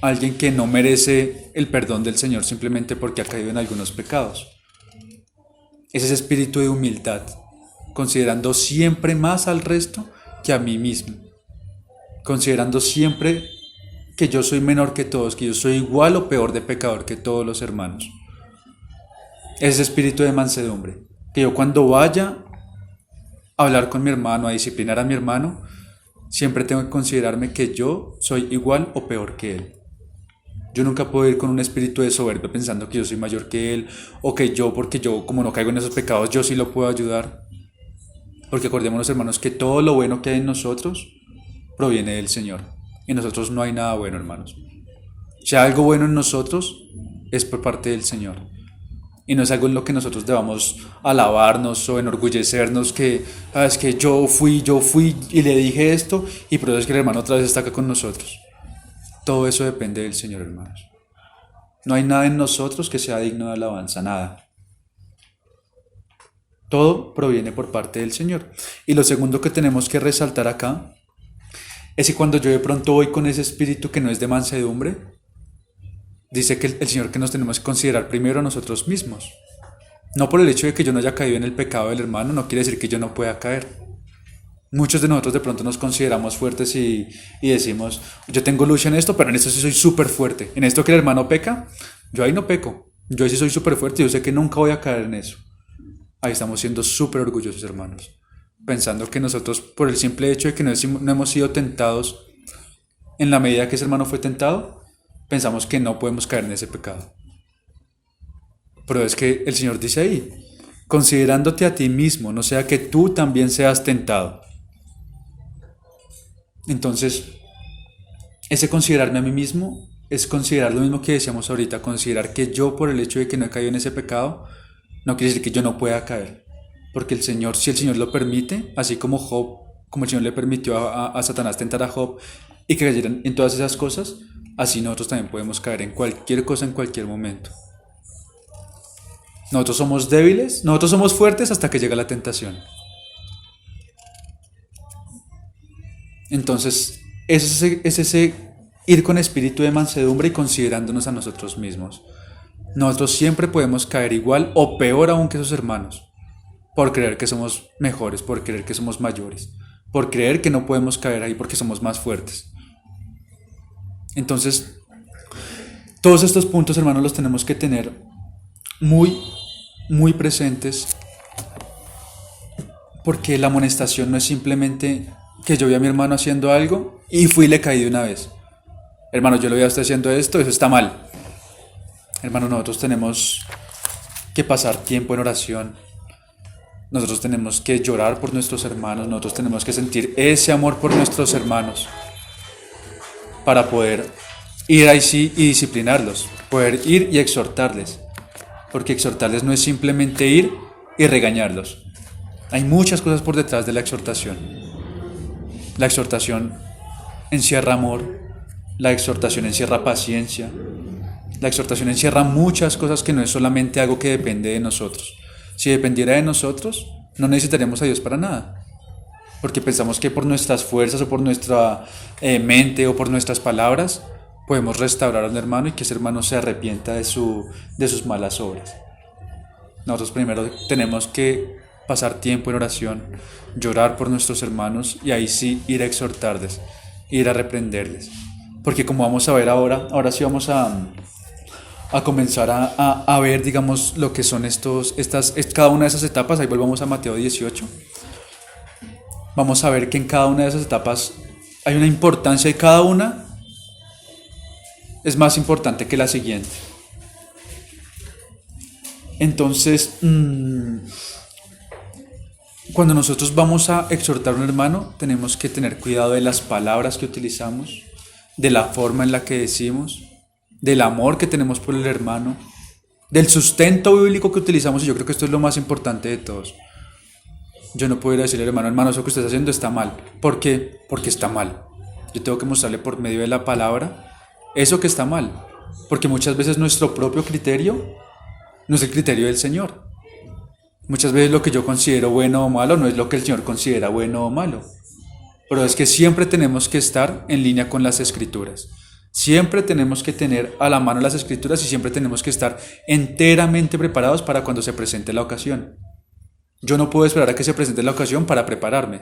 alguien que no merece el perdón del Señor simplemente porque ha caído en algunos pecados. Es ese espíritu de humildad, considerando siempre más al resto que a mí mismo, considerando siempre que yo soy menor que todos, que yo soy igual o peor de pecador que todos los hermanos. Ese espíritu de mansedumbre, que yo cuando vaya a hablar con mi hermano, a disciplinar a mi hermano, siempre tengo que considerarme que yo soy igual o peor que él. Yo nunca puedo ir con un espíritu de soberbia pensando que yo soy mayor que él, o que yo, porque yo como no caigo en esos pecados, yo sí lo puedo ayudar. Porque acordémonos, hermanos, que todo lo bueno que hay en nosotros proviene del Señor. En nosotros no hay nada bueno, hermanos. Si hay algo bueno en nosotros, es por parte del Señor. Y no es algo en lo que nosotros debamos alabarnos o enorgullecernos que, es que yo fui y le dije esto, y por eso es que el hermano otra vez está acá con nosotros. Todo eso depende del Señor, hermanos. No hay nada en nosotros que sea digno de alabanza, nada. Todo proviene por parte del Señor. Y lo segundo que tenemos que resaltar acá es que cuando yo de pronto voy con ese espíritu que no es de mansedumbre, dice que el Señor que nos tenemos que considerar primero a nosotros mismos. No por el hecho de que yo no haya caído en el pecado del hermano, no quiere decir que yo no pueda caer. Muchos de nosotros de pronto nos consideramos fuertes y decimos, yo tengo lucha en esto, pero en esto sí soy súper fuerte. En esto que el hermano peca, yo ahí no peco. Yo ahí sí soy súper fuerte y yo sé que nunca voy a caer en eso. Ahí estamos siendo súper orgullosos, hermanos. Pensando que nosotros, por el simple hecho de que no hemos sido tentados en la medida que ese hermano fue tentado, pensamos que no podemos caer en ese pecado. Pero es que el Señor dice ahí, considerándote a ti mismo, no sea que tú también seas tentado. Entonces, ese considerarme a mí mismo es considerar lo mismo que decíamos ahorita, considerar que yo por el hecho de que no he caído en ese pecado, no quiere decir que yo no pueda caer. Porque el Señor, si el Señor lo permite, así como Job, como el Señor le permitió a Satanás tentar a Job y que cayeran en todas esas cosas, así nosotros también podemos caer en cualquier cosa en cualquier momento. Nosotros somos débiles, nosotros somos fuertes hasta que llega la tentación. Entonces, es ese ir con espíritu de mansedumbre y considerándonos a nosotros mismos. Nosotros siempre podemos caer igual o peor aún que esos hermanos, por creer que somos mejores, por creer que somos mayores, por creer que no podemos caer ahí porque somos más fuertes. Entonces, todos estos puntos, hermanos, los tenemos que tener muy, muy presentes, porque la amonestación no es simplemente que yo vi a mi hermano haciendo algo y fui y le caí de una vez. Hermano, yo lo vi a usted haciendo esto, eso está mal. Hermano, nosotros tenemos que pasar tiempo en oración. Nosotros tenemos que llorar por nuestros hermanos. Nosotros tenemos que sentir ese amor por nuestros hermanos para poder ir ahí sí y disciplinarlos. Poder ir y exhortarles. Porque exhortarles no es simplemente ir y regañarlos. Hay muchas cosas por detrás de la exhortación. La exhortación encierra amor. La exhortación encierra paciencia. La exhortación encierra muchas cosas que no es solamente algo que depende de nosotros. Si dependiera de nosotros, no necesitaríamos a Dios para nada. Porque pensamos que por nuestras fuerzas o por nuestra mente o por nuestras palabras podemos restaurar a un hermano y que ese hermano se arrepienta de sus malas obras. Nosotros primero tenemos que pasar tiempo en oración, llorar por nuestros hermanos y ahí sí ir a exhortarles, ir a reprenderles. Porque como vamos a ver ahora sí vamos a comenzar a ver, digamos, lo que son cada una de esas etapas. Ahí volvamos a Mateo 18. Vamos a ver que en cada una de esas etapas hay una importancia y cada una es más importante que la siguiente. Entonces, Cuando nosotros vamos a exhortar a un hermano, tenemos que tener cuidado de las palabras que utilizamos, de la forma en la que decimos, del amor que tenemos por el hermano, del sustento bíblico que utilizamos, y yo creo que esto es lo más importante de todos. Yo no puedo ir a decirle, hermano, eso que usted está haciendo está mal. ¿Por qué? Porque está mal. Yo tengo que mostrarle por medio de la palabra eso que está mal. Porque muchas veces nuestro propio criterio no es el criterio del Señor. Muchas veces lo que yo considero bueno o malo no es lo que el Señor considera bueno o malo. Pero es que siempre tenemos que estar en línea con las Escrituras. Siempre tenemos que tener a la mano las Escrituras y siempre tenemos que estar enteramente preparados para cuando se presente la ocasión. Yo no puedo esperar a que se presente la ocasión para prepararme.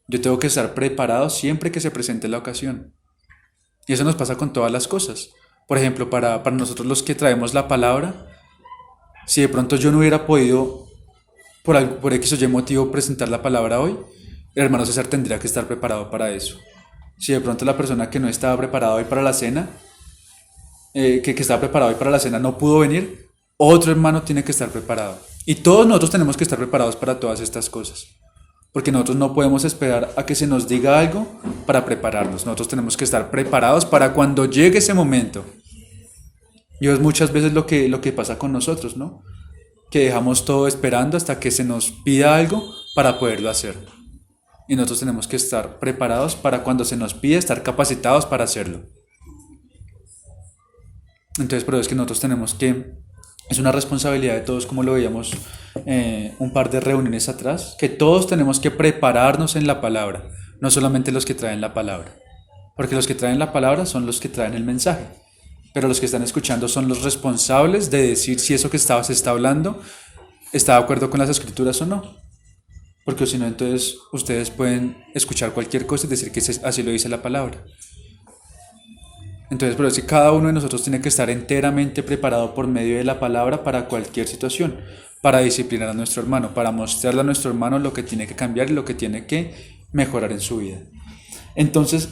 Yo tengo que estar preparado siempre que se presente la ocasión. Y eso nos pasa con todas las cosas. Por ejemplo, para nosotros los que traemos la palabra, si de pronto yo no hubiera podido, por X o Y motivo, presentar la palabra hoy, el hermano César tendría que estar preparado para eso. Si de pronto la persona que no estaba preparada hoy para la cena, que estaba preparado hoy para la cena no pudo venir, otro hermano tiene que estar preparado. Y todos nosotros tenemos que estar preparados para todas estas cosas. Porque nosotros no podemos esperar a que se nos diga algo para prepararnos. Nosotros tenemos que estar preparados para cuando llegue ese momento. Y es muchas veces lo que pasa con nosotros, ¿no? Que dejamos todo esperando hasta que se nos pida algo para poderlo hacer. Y nosotros tenemos que estar preparados para cuando se nos pide, estar capacitados para hacerlo. Entonces, por eso es que nosotros tenemos que, es una responsabilidad de todos, como lo veíamos un par de reuniones atrás, que todos tenemos que prepararnos en la palabra, no solamente los que traen la palabra. Porque los que traen la palabra son los que traen el mensaje. Pero los que están escuchando son los responsables de decir si eso que se está hablando está de acuerdo con las Escrituras o no. Porque si no, entonces ustedes pueden escuchar cualquier cosa y decir que así lo dice la palabra. Entonces, por eso cada uno de nosotros tiene que estar enteramente preparado por medio de la palabra para cualquier situación, para disciplinar a nuestro hermano, para mostrarle a nuestro hermano lo que tiene que cambiar y lo que tiene que mejorar en su vida. Entonces,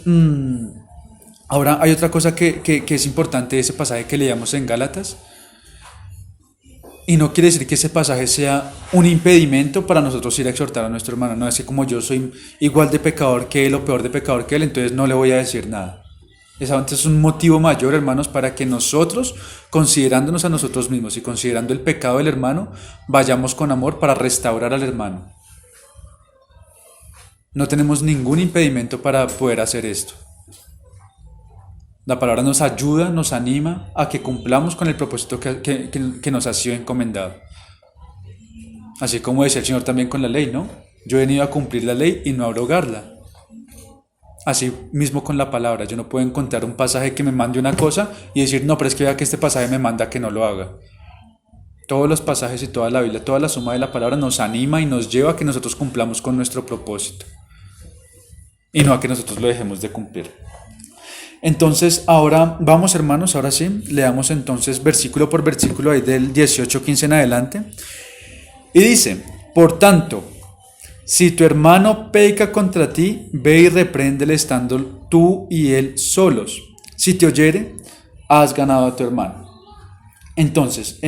ahora hay otra cosa que es importante de ese pasaje que leíamos en Gálatas. Y no quiere decir que ese pasaje sea un impedimento para nosotros ir a exhortar a nuestro hermano. No es que como yo soy igual de pecador que él o peor de pecador que él, entonces no le voy a decir nada. Ese es un motivo mayor, hermanos, para que nosotros, considerándonos a nosotros mismos y considerando el pecado del hermano, vayamos con amor para restaurar al hermano. No tenemos ningún impedimento para poder hacer esto. La palabra nos ayuda, nos anima a que cumplamos con el propósito que nos ha sido encomendado. Así como decía el Señor también con la ley, ¿no? Yo he venido a cumplir la ley y no a abrogarla. Así mismo con la palabra, yo no puedo encontrar un pasaje que me mande una cosa y decir, no, pero es que vea que este pasaje me manda que no lo haga. Todos los pasajes y toda la Biblia, toda la suma de la palabra nos anima y nos lleva a que nosotros cumplamos con nuestro propósito. Y no a que nosotros lo dejemos de cumplir. Entonces, ahora vamos, hermanos, ahora sí, leamos entonces versículo por versículo ahí del 18:15 en adelante. Y dice, por tanto, si tu hermano peca contra ti, ve y repréndele estando tú y él solos. Si te oyere, has ganado a tu hermano. Entonces,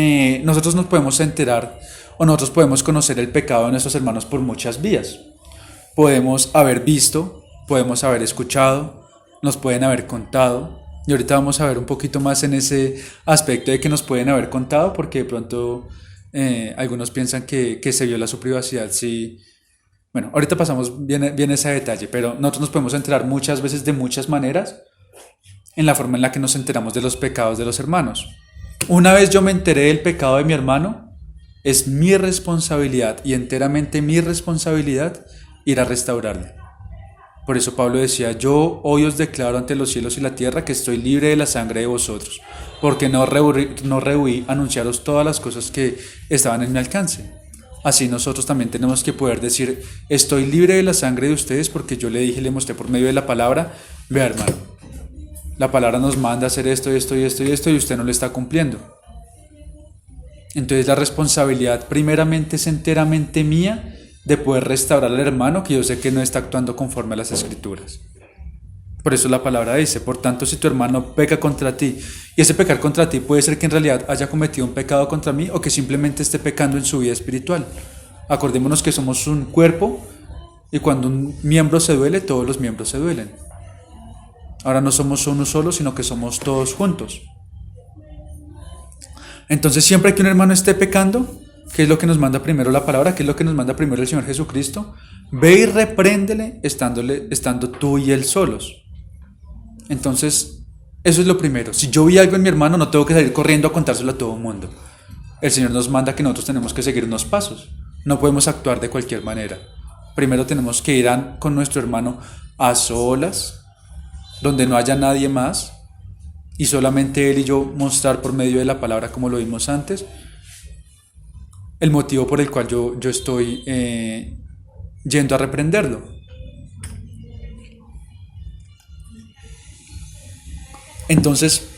nosotros nos podemos enterar o nosotros podemos conocer el pecado de nuestros hermanos por muchas vías. Podemos haber visto, podemos haber escuchado, nos pueden haber contado. Y ahorita vamos a ver un poquito más en ese aspecto de que nos pueden haber contado, porque de pronto algunos piensan que se viola su privacidad. Sí. Bueno, ahorita pasamos bien ese detalle, pero nosotros nos podemos enterar muchas veces de muchas maneras en la forma en la que nos enteramos de los pecados de los hermanos. Una vez yo me enteré del pecado de mi hermano, es mi responsabilidad y enteramente mi responsabilidad ir a restaurarle. Por eso Pablo decía, yo hoy os declaro ante los cielos y la tierra que estoy libre de la sangre de vosotros, porque no rehuí anunciaros todas las cosas que estaban en mi alcance. Así nosotros también tenemos que poder decir, estoy libre de la sangre de ustedes porque yo le dije y le mostré por medio de la palabra, vea hermano, la palabra nos manda a hacer esto y esto y esto y esto y usted no lo está cumpliendo. Entonces la responsabilidad primeramente es enteramente mía de poder restaurar al hermano que yo sé que no está actuando conforme a las Escrituras. Por eso la palabra dice, por tanto, si tu hermano peca contra ti, y ese pecar contra ti puede ser que en realidad haya cometido un pecado contra mí o que simplemente esté pecando en su vida espiritual. Acordémonos que somos un cuerpo y cuando un miembro se duele, todos los miembros se duelen. Ahora no somos uno solo, sino que somos todos juntos. Entonces siempre que un hermano esté pecando, ¿qué es lo que nos manda primero la palabra? ¿Qué es lo que nos manda primero el Señor Jesucristo? Ve y repréndele estando tú y él solos. Entonces, eso es lo primero. Si yo vi algo en mi hermano, no tengo que salir corriendo a contárselo a todo el mundo. El Señor nos manda que nosotros tenemos que seguir unos pasos. No podemos actuar de cualquier manera. Primero tenemos que ir con nuestro hermano a solas, donde no haya nadie más, y solamente él y yo mostrar por medio de la palabra, como lo vimos antes, el motivo por el cual yo estoy yendo a reprenderlo. Entonces,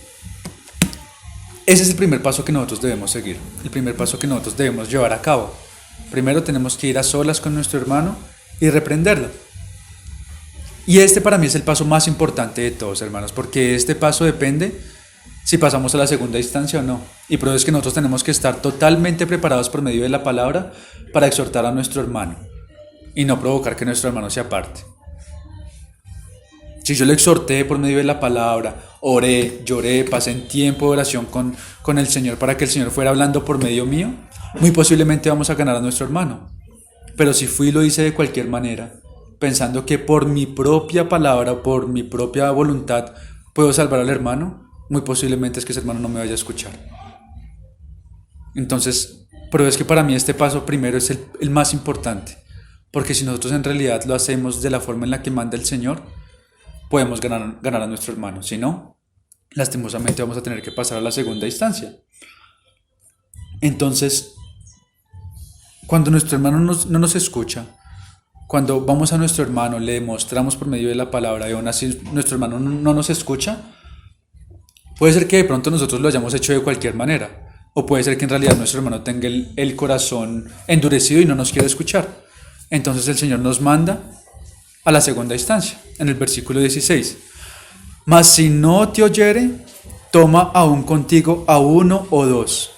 ese es el primer paso que nosotros debemos seguir, el primer paso que nosotros debemos llevar a cabo. Primero tenemos que ir a solas con nuestro hermano y reprenderlo. Y este para mí es el paso más importante de todos, hermanos, porque este paso depende si pasamos a la segunda instancia o no. Y por eso es que nosotros tenemos que estar totalmente preparados por medio de la palabra para exhortar a nuestro hermano y no provocar que nuestro hermano se aparte. Si yo le exhorté por medio de la palabra, oré, lloré, pasé en tiempo de oración con el Señor para que el Señor fuera hablando por medio mío, muy posiblemente vamos a ganar a nuestro hermano. Pero si fui y lo hice de cualquier manera, pensando que por mi propia palabra, por mi propia voluntad, puedo salvar al hermano, muy posiblemente es que ese hermano no me vaya a escuchar. Entonces, pero es que para mí este paso primero es el más importante, porque si nosotros en realidad lo hacemos de la forma en la que manda el Señor, podemos ganar a nuestro hermano. Si no, lastimosamente vamos a tener que pasar a la segunda instancia. Entonces, cuando nuestro hermano no nos escucha, cuando vamos a nuestro hermano, le demostramos por medio de la palabra y aún así nuestro hermano no nos escucha, puede ser que de pronto nosotros lo hayamos hecho de cualquier manera, o puede ser que en realidad nuestro hermano tenga el corazón endurecido y no nos quiere escuchar. Entonces el Señor nos manda a la segunda instancia, en el versículo 16. Mas si no te oyere, toma aún contigo a uno o dos,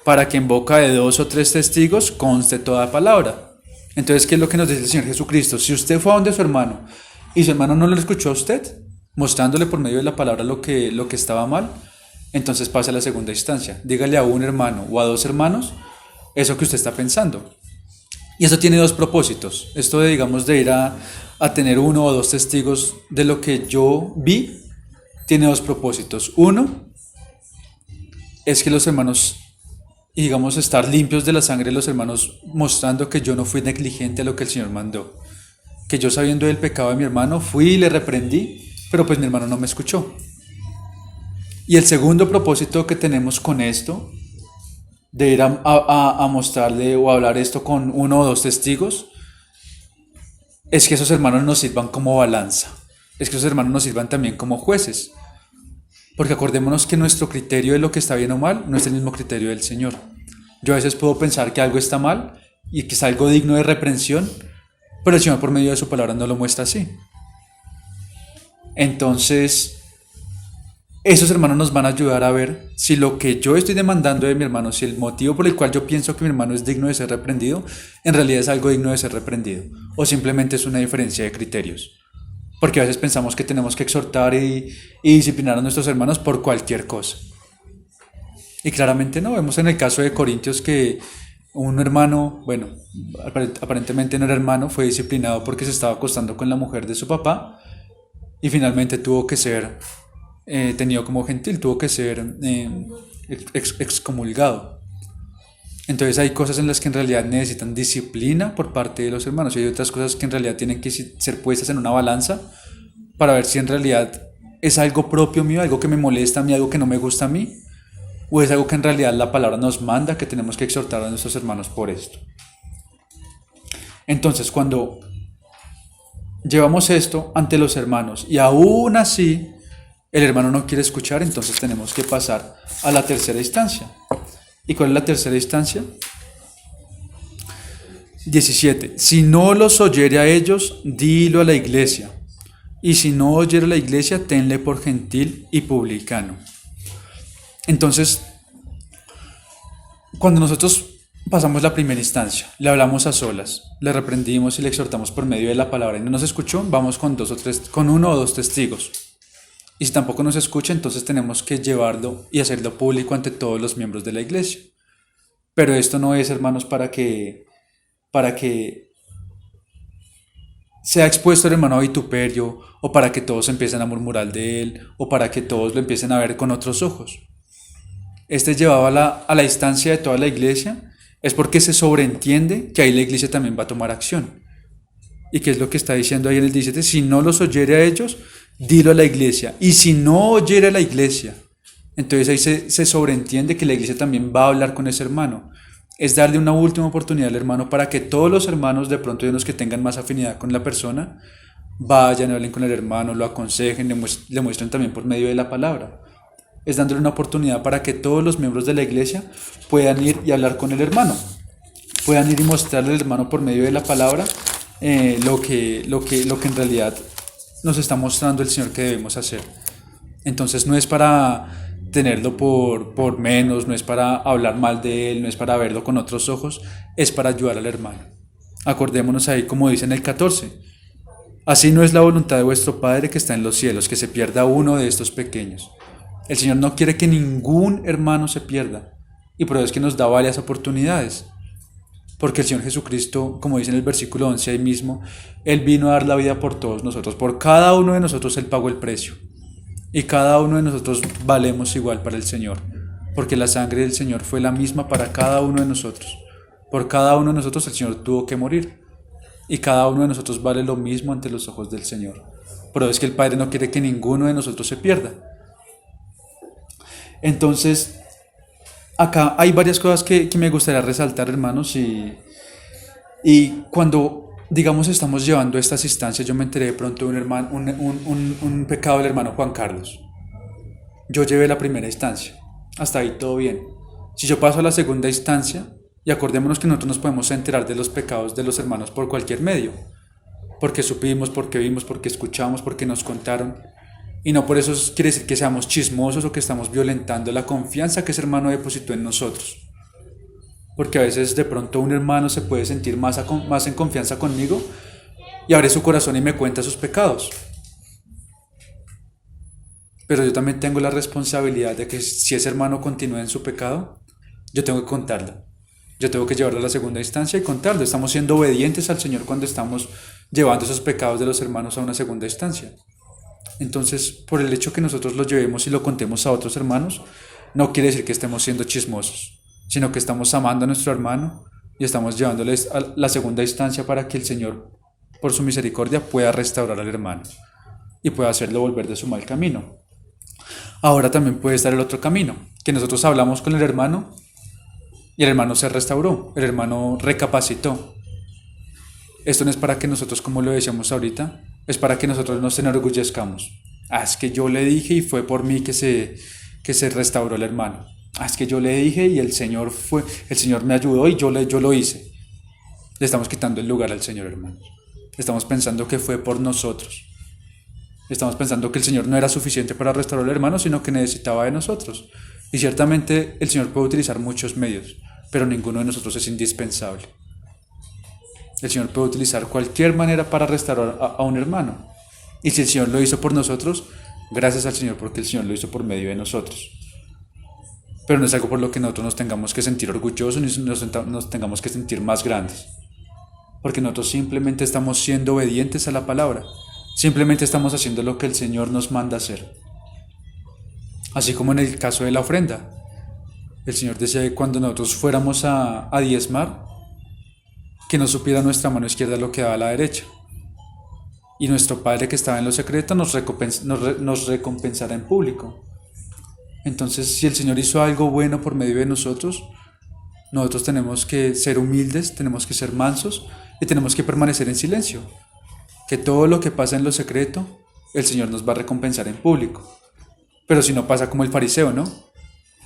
para que en boca de 2 o 3 testigos conste toda palabra. Entonces, ¿qué es lo que nos dice el Señor Jesucristo? Si usted fue a donde su hermano y su hermano no le escuchó a usted, mostrándole por medio de la palabra lo que estaba mal, entonces pase a la segunda instancia. Dígale a un hermano o a 2 hermanos eso que usted está pensando. Y eso tiene 2 propósitos. Esto de, digamos, de ir a tener 1 o 2 testigos de lo que yo vi, tiene 2 propósitos. Uno es que los hermanos, y digamos, estar limpios de la sangre de los hermanos, mostrando que yo no fui negligente a lo que el Señor mandó. Que yo, sabiendo del pecado de mi hermano, fui y le reprendí, pero pues mi hermano no me escuchó. Y el segundo propósito que tenemos con esto, de ir a mostrarle o a hablar esto con 1 o 2 testigos, es que esos hermanos nos sirvan como balanza. Es que esos hermanos nos sirvan también como jueces. Porque acordémonos que nuestro criterio de lo que está bien o mal no es el mismo criterio del Señor. Yo a veces puedo pensar que algo está mal y que es algo digno de reprensión, pero el Señor por medio de su palabra no lo muestra así. Entonces, esos hermanos nos van a ayudar a ver si lo que yo estoy demandando de mi hermano, si el motivo por el cual yo pienso que mi hermano es digno de ser reprendido, en realidad es algo digno de ser reprendido, o simplemente es una diferencia de criterios. Porque a veces pensamos que tenemos que exhortar y disciplinar a nuestros hermanos por cualquier cosa. Y claramente no. Vemos en el caso de Corintios que un hermano, bueno, aparentemente no era hermano, fue disciplinado porque se estaba acostando con la mujer de su papá y finalmente tuvo que ser tenido como gentil, tuvo que ser excomulgado. Entonces hay cosas en las que en realidad necesitan disciplina por parte de los hermanos y hay otras cosas que en realidad tienen que ser puestas en una balanza para ver si en realidad es algo propio mío, algo que me molesta a mí, algo que no me gusta a mí, o es algo que en realidad la palabra nos manda que tenemos que exhortar a nuestros hermanos por esto. Entonces, cuando llevamos esto ante los hermanos y aún así el hermano no quiere escuchar, entonces tenemos que pasar a la tercera instancia. ¿Y cuál es la tercera instancia? 17. Si no los oyere a ellos, dilo a la iglesia. Y si no oyere a la iglesia, tenle por gentil y publicano. Entonces, cuando nosotros Pasamos la primera instancia, le hablamos a solas, le reprendimos y le exhortamos por medio de la palabra y no nos escuchó, vamos con dos o tres, con uno o dos testigos. Y si tampoco nos escucha, entonces tenemos que llevarlo y hacerlo público ante todos los miembros de la iglesia. Pero esto no es, hermanos, para que sea expuesto el hermano a vituperio, o para que todos empiecen a murmurar de él, o para que todos lo empiecen a ver con otros ojos. Este es llevado a la instancia de toda la iglesia, es porque se sobreentiende que ahí la iglesia también va a tomar acción. ¿Y qué es lo que está diciendo ahí en el 17? Si no los oyere a ellos, dilo a la iglesia. Y si no oyere a la iglesia, entonces ahí se sobreentiende que la iglesia también va a hablar con ese hermano. Es darle una última oportunidad al hermano para que todos los hermanos, de pronto de los que tengan más afinidad con la persona, vayan, hablen con el hermano, lo aconsejen, le muestren también por medio de la palabra. Es dándole una oportunidad para que todos los miembros de la iglesia puedan ir y hablar con el hermano, puedan ir y mostrarle al hermano por medio de la palabra lo que en realidad nos está mostrando el Señor que debemos hacer. Entonces no es para tenerlo por menos, no es para hablar mal de él, no es para verlo con otros ojos, es para ayudar al hermano. Acordémonos ahí como dice en el 14. Así no es la voluntad de vuestro Padre que está en los cielos, que se pierda uno de estos pequeños. El Señor no quiere que ningún hermano se pierda, y por eso es que nos da varias oportunidades. Porque el Señor Jesucristo, como dice en el versículo 11 ahí mismo, Él vino a dar la vida por todos nosotros. Por cada uno de nosotros Él pagó el precio. Y cada uno de nosotros valemos igual para el Señor. Porque la sangre del Señor fue la misma para cada uno de nosotros. Por cada uno de nosotros el Señor tuvo que morir. Y cada uno de nosotros vale lo mismo ante los ojos del Señor. Por eso es que el Padre no quiere que ninguno de nosotros se pierda. Entonces, acá hay varias cosas que me gustaría resaltar, hermanos, y cuando, digamos, estamos llevando estas instancias, yo me enteré de pronto de un pecado del hermano Juan Carlos. Yo llevé la primera instancia, hasta ahí todo bien. Si yo paso a la segunda instancia, y acordémonos que nosotros nos podemos enterar de los pecados de los hermanos por cualquier medio, porque supimos, porque vimos, porque escuchamos, porque nos contaron. Y no por eso quiere decir que seamos chismosos o que estamos violentando la confianza que ese hermano depositó en nosotros. Porque a veces de pronto un hermano se puede sentir más en confianza conmigo y abre su corazón y me cuenta sus pecados. Pero yo también tengo la responsabilidad de que si ese hermano continúa en su pecado, yo tengo que contarlo. Yo tengo que llevarlo a la segunda instancia y contarlo. Estamos siendo obedientes al Señor cuando estamos llevando esos pecados de los hermanos a una segunda instancia. Entonces, por el hecho que nosotros lo llevemos y lo contemos a otros hermanos, no quiere decir que estemos siendo chismosos, sino que estamos amando a nuestro hermano y estamos llevándoles a la segunda instancia para que el Señor, por su misericordia, pueda restaurar al hermano y pueda hacerlo volver de su mal camino. Ahora también puede estar el otro camino, que nosotros hablamos con el hermano y el hermano se restauró, el hermano recapacitó. Esto no es para que nosotros, como lo decíamos ahorita, es para que nosotros nos enorgullezcamos. Es que yo le dije y fue por mí que se restauró el hermano. Es que yo le dije y el Señor me ayudó y yo lo hice. Le estamos quitando el lugar al Señor, hermanos. Estamos pensando que fue por nosotros. Estamos pensando que el Señor no era suficiente para restaurar al hermano, sino que necesitaba de nosotros. Y ciertamente el Señor puede utilizar muchos medios, pero ninguno de nosotros es indispensable. El Señor puede utilizar cualquier manera para restaurar a un hermano. Y si el Señor lo hizo por nosotros, gracias al Señor porque el Señor lo hizo por medio de nosotros. Pero no es algo por lo que nosotros nos tengamos que sentir orgullosos ni nos tengamos que sentir más grandes. Porque nosotros simplemente estamos siendo obedientes a la palabra. Simplemente estamos haciendo lo que el Señor nos manda hacer. Así como en el caso de la ofrenda. El Señor decía que cuando nosotros fuéramos a diezmar, que no supiera nuestra mano izquierda lo que daba a la derecha. Y nuestro Padre que estaba en lo secreto nos recompensará en público. Entonces, si el Señor hizo algo bueno por medio de nosotros tenemos que ser humildes, tenemos que ser mansos y tenemos que permanecer en silencio. Que todo lo que pasa en lo secreto, el Señor nos va a recompensar en público. Pero si no pasa como el fariseo, ¿no?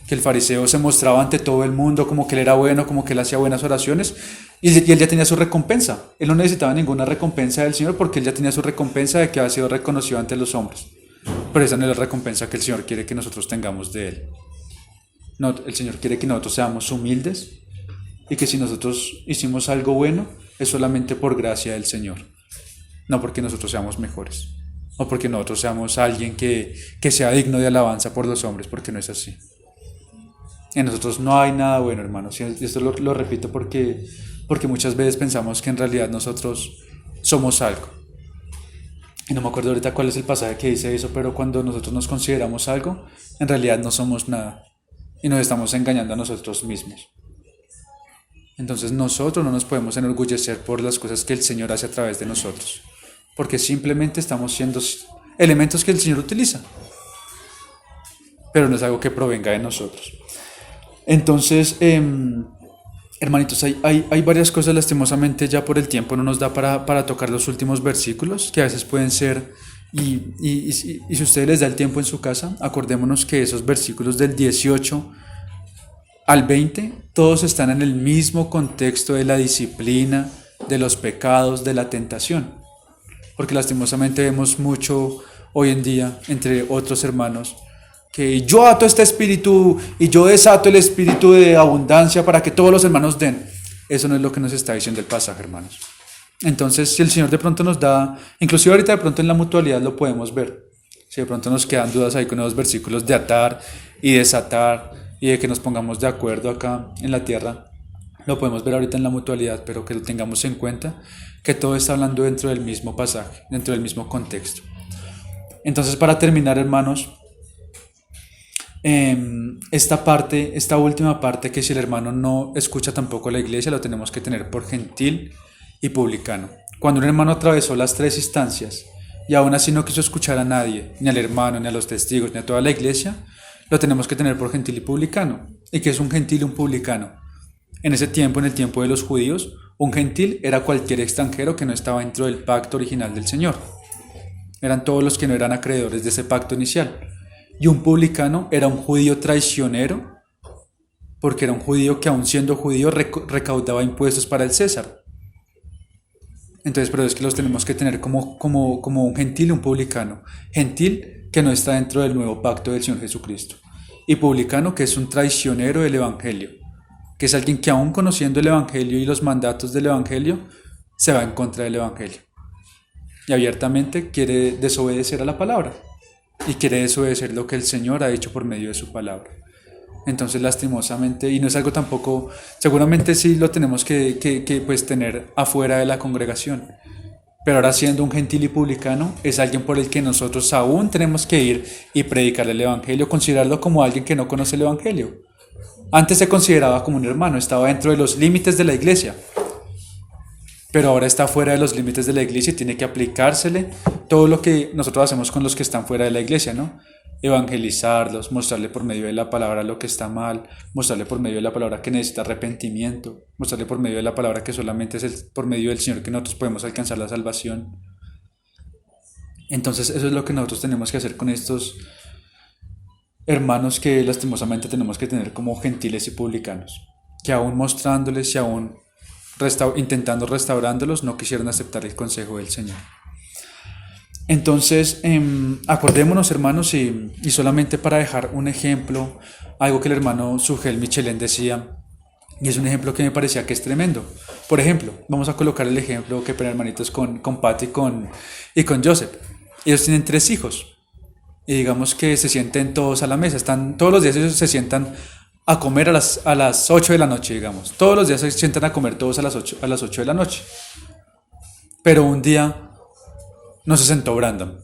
Que el fariseo se mostraba ante todo el mundo como que él era bueno, como que él hacía buenas oraciones y él ya tenía su recompensa. Él no necesitaba ninguna recompensa del Señor porque él ya tenía su recompensa de que había sido reconocido ante los hombres. Pero esa no es la recompensa que el Señor quiere que nosotros tengamos de Él. No, el Señor quiere que nosotros seamos humildes, y que si nosotros hicimos algo bueno es solamente por gracia del Señor, no porque nosotros seamos mejores o porque nosotros seamos alguien que sea digno de alabanza por los hombres, porque no es así. En nosotros no hay nada bueno, hermanos, y esto lo repito porque muchas veces pensamos que en realidad nosotros somos algo. Y no me acuerdo ahorita cuál es el pasaje que dice eso, pero cuando nosotros nos consideramos algo, en realidad no somos nada y nos estamos engañando a nosotros mismos. Entonces nosotros no nos podemos enorgullecer por las cosas que el Señor hace a través de nosotros, porque simplemente estamos siendo elementos que el Señor utiliza, pero no es algo que provenga de nosotros. Entonces, hermanitos, hay varias cosas, lastimosamente ya por el tiempo no nos da para tocar los últimos versículos, que a veces pueden ser, y si ustedes les da el tiempo en su casa, acordémonos que esos versículos del 18 al 20, todos están en el mismo contexto de la disciplina, de los pecados, de la tentación. Porque lastimosamente vemos mucho hoy en día entre otros hermanos que yo ato este espíritu y yo desato el espíritu de abundancia para que todos los hermanos den. Eso no es lo que nos está diciendo el pasaje, hermanos. Entonces, si el Señor de pronto nos da, inclusive ahorita de pronto en la mutualidad lo podemos ver. Si de pronto nos quedan dudas ahí con los versículos de atar y desatar y de que nos pongamos de acuerdo acá en la tierra, lo podemos ver ahorita en la mutualidad, pero que lo tengamos en cuenta que todo está hablando dentro del mismo pasaje, dentro del mismo contexto. Entonces, para terminar, hermanos, esta última parte, que si el hermano no escucha tampoco la iglesia, lo tenemos que tener por gentil y publicano. Cuando un hermano atravesó las tres instancias y aún así no quiso escuchar a nadie, ni al hermano, ni a los testigos, ni a toda la iglesia, lo tenemos que tener por gentil y publicano. ¿Y qué es un gentil y un publicano? En ese tiempo, en el tiempo de los judíos, un gentil era cualquier extranjero que no estaba dentro del pacto original del Señor. Eran todos los que no eran acreedores de ese pacto inicial. Y un publicano era un judío traicionero, porque era un judío que aun siendo judío recaudaba impuestos para el César. Entonces, pero es que los tenemos que tener como un gentil y un publicano. Gentil, que no está dentro del nuevo pacto del Señor Jesucristo. Y publicano, que es un traicionero del Evangelio, que es alguien que aún conociendo el Evangelio y los mandatos del Evangelio, se va en contra del Evangelio. Y abiertamente quiere desobedecer a la palabra. Y quiere desobedecer lo que el Señor ha dicho por medio de su palabra. Entonces, lastimosamente, y no es algo tampoco, seguramente sí lo tenemos que pues tener afuera de la congregación, pero ahora siendo un gentil y publicano, es alguien por el que nosotros aún tenemos que ir y predicarle el Evangelio, considerarlo como alguien que no conoce el Evangelio. Antes se consideraba como un hermano, estaba dentro de los límites de la iglesia, pero ahora está fuera de los límites de la iglesia y tiene que aplicársele todo lo que nosotros hacemos con los que están fuera de la iglesia, ¿no? Evangelizarlos, mostrarle por medio de la palabra lo que está mal, mostrarle por medio de la palabra que necesita arrepentimiento, mostrarle por medio de la palabra que solamente es por medio del Señor que nosotros podemos alcanzar la salvación. Entonces eso es lo que nosotros tenemos que hacer con estos hermanos que lastimosamente tenemos que tener como gentiles y publicanos, que aún mostrándoles y aún intentando restaurándolos no quisieron aceptar el consejo del Señor. Entonces, acordémonos, hermanos, y solamente para dejar un ejemplo, algo que el hermano Sugel Michelén decía, y es un ejemplo que me parecía que es tremendo. Por ejemplo, vamos a colocar el ejemplo que ponen hermanitos con Pat y con Joseph. Ellos tienen 3 hijos, y digamos que se sienten todos a la mesa, todos los días ellos se sientan a comer a las 8 de la noche, digamos. Todos los días se sientan a comer todos a las 8 de la noche. Pero un día no se sentó Brandon.